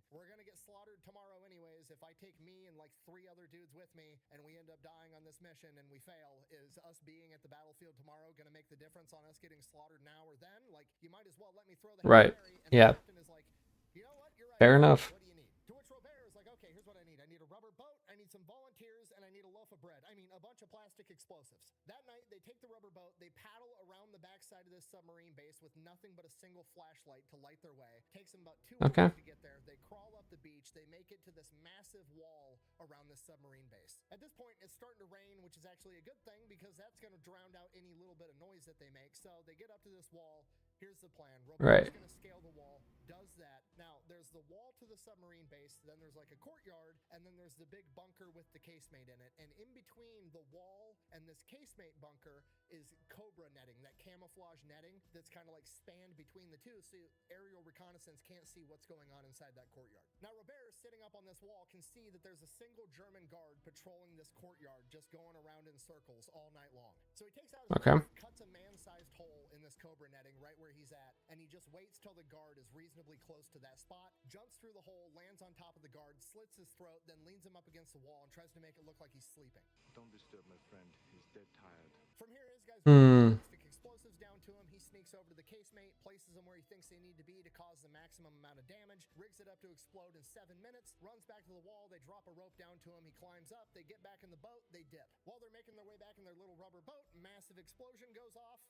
we're going to get slaughtered tomorrow anyways. If I take me and like 3 other dudes with me and we end up dying on this mission and we fail, is us being at the battlefield tomorrow going to make the difference on us getting slaughtered now or then? Like, you might as well let me throw the Right. Hail Mary. And Yeah. the captain is like, you know what? You're right. Fair enough. What do you need? To which Robert is like, okay, here's what I need. I need a rubber boat, I need some volunteers, and I need a loaf of bread. A bunch of plastic explosives. That night, they take the rubber boat, they paddle around the backside of this submarine base with nothing but a single flashlight to light their way. Takes them about 2 Okay. hours to get there. They crawl up the beach, they make it to this massive wall around this submarine base. At this point, it's starting to rain, which is actually a good thing because that's going to drown out any little bit of noise that they make. So they get up to this wall. Here's the plan. Robert's Right. going to scale the wall, does that. Now, there's the wall to the submarine base, then there's like a courtyard, and then there's the big bunker with the casemate in it. And in between the wall and this casemate bunker is cobra netting, that camouflage netting that's kind of like spanned between the two, so aerial reconnaissance can't see what's going on inside that courtyard. Now, Robert, sitting up on this wall, can see that there's a single German guard patrolling this courtyard, just going around in circles all night long. So he takes out his Okay. knife, cuts a man-sized hole in this cobra netting right where he's at, and he just waits till the guard is reasonably close to that spot, jumps through the hole, lands on top of the guard, slits his throat, then leans him up against the wall and tries to make it look like he's sleeping. Don't disturb my friend. He's dead tired. From here, his guys stick explosives down to him. He sneaks over to the casemate, places them where he thinks they need to be to cause the maximum amount of damage, rigs it up to explode in 7 minutes, runs back to the wall, they drop a rope down to him, he climbs up, they get back in the boat, they dip. While they're making their way back in their little rubber boat, massive explosion goes off.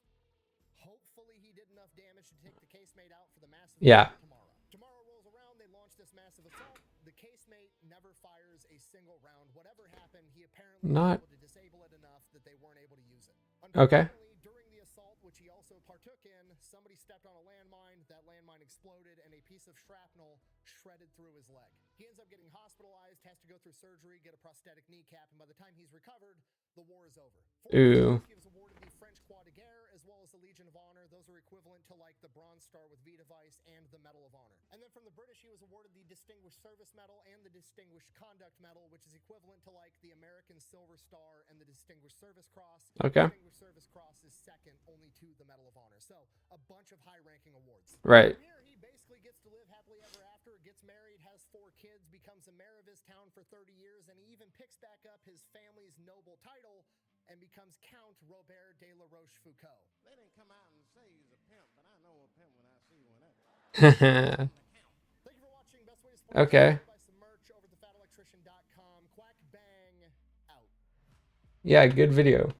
Hopefully he did enough damage to take the casemate out for the massive Yeah. assault tomorrow. Tomorrow rolls around, they launch this massive assault. The casemate never fires a single round. Whatever happened, he apparently Not- was able to disable it enough that they weren't able to use it. Okay. Unfortunately, during the assault, which he also partook in, somebody stepped on a landmine, that landmine exploded, and a piece of shrapnel shredded through his leg. He ends up getting hospitalized, has to go through surgery, get a prosthetic kneecap, and by the time he's recovered, the war is over. Ooh. He was awarded the French Croix de Guerre as well as the Legion of Honor. Those are equivalent to like the Bronze Star with V device and the Medal of Honor. And then from the British, he was awarded the Distinguished Service Medal and the Distinguished Conduct Medal, which is equivalent to like the American Silver Star and the Distinguished Service Cross. Okay. The Distinguished Service Cross is second only to the Medal of Honor. So a bunch of high-ranking awards. Right. From here, he basically gets to live happily ever after, gets married, has 4 kids, becomes a mayor of his town for 30 years, and he even picks back up his family's noble title and becomes Count Robert de la Rochefoucauld. They didn't come out and say he's a pimp, but I know a pimp when I see one. Thank you for watching. Best way to support Okay. buy some merch over at thefatelectrician.com. Quack bang out. Yeah, good video.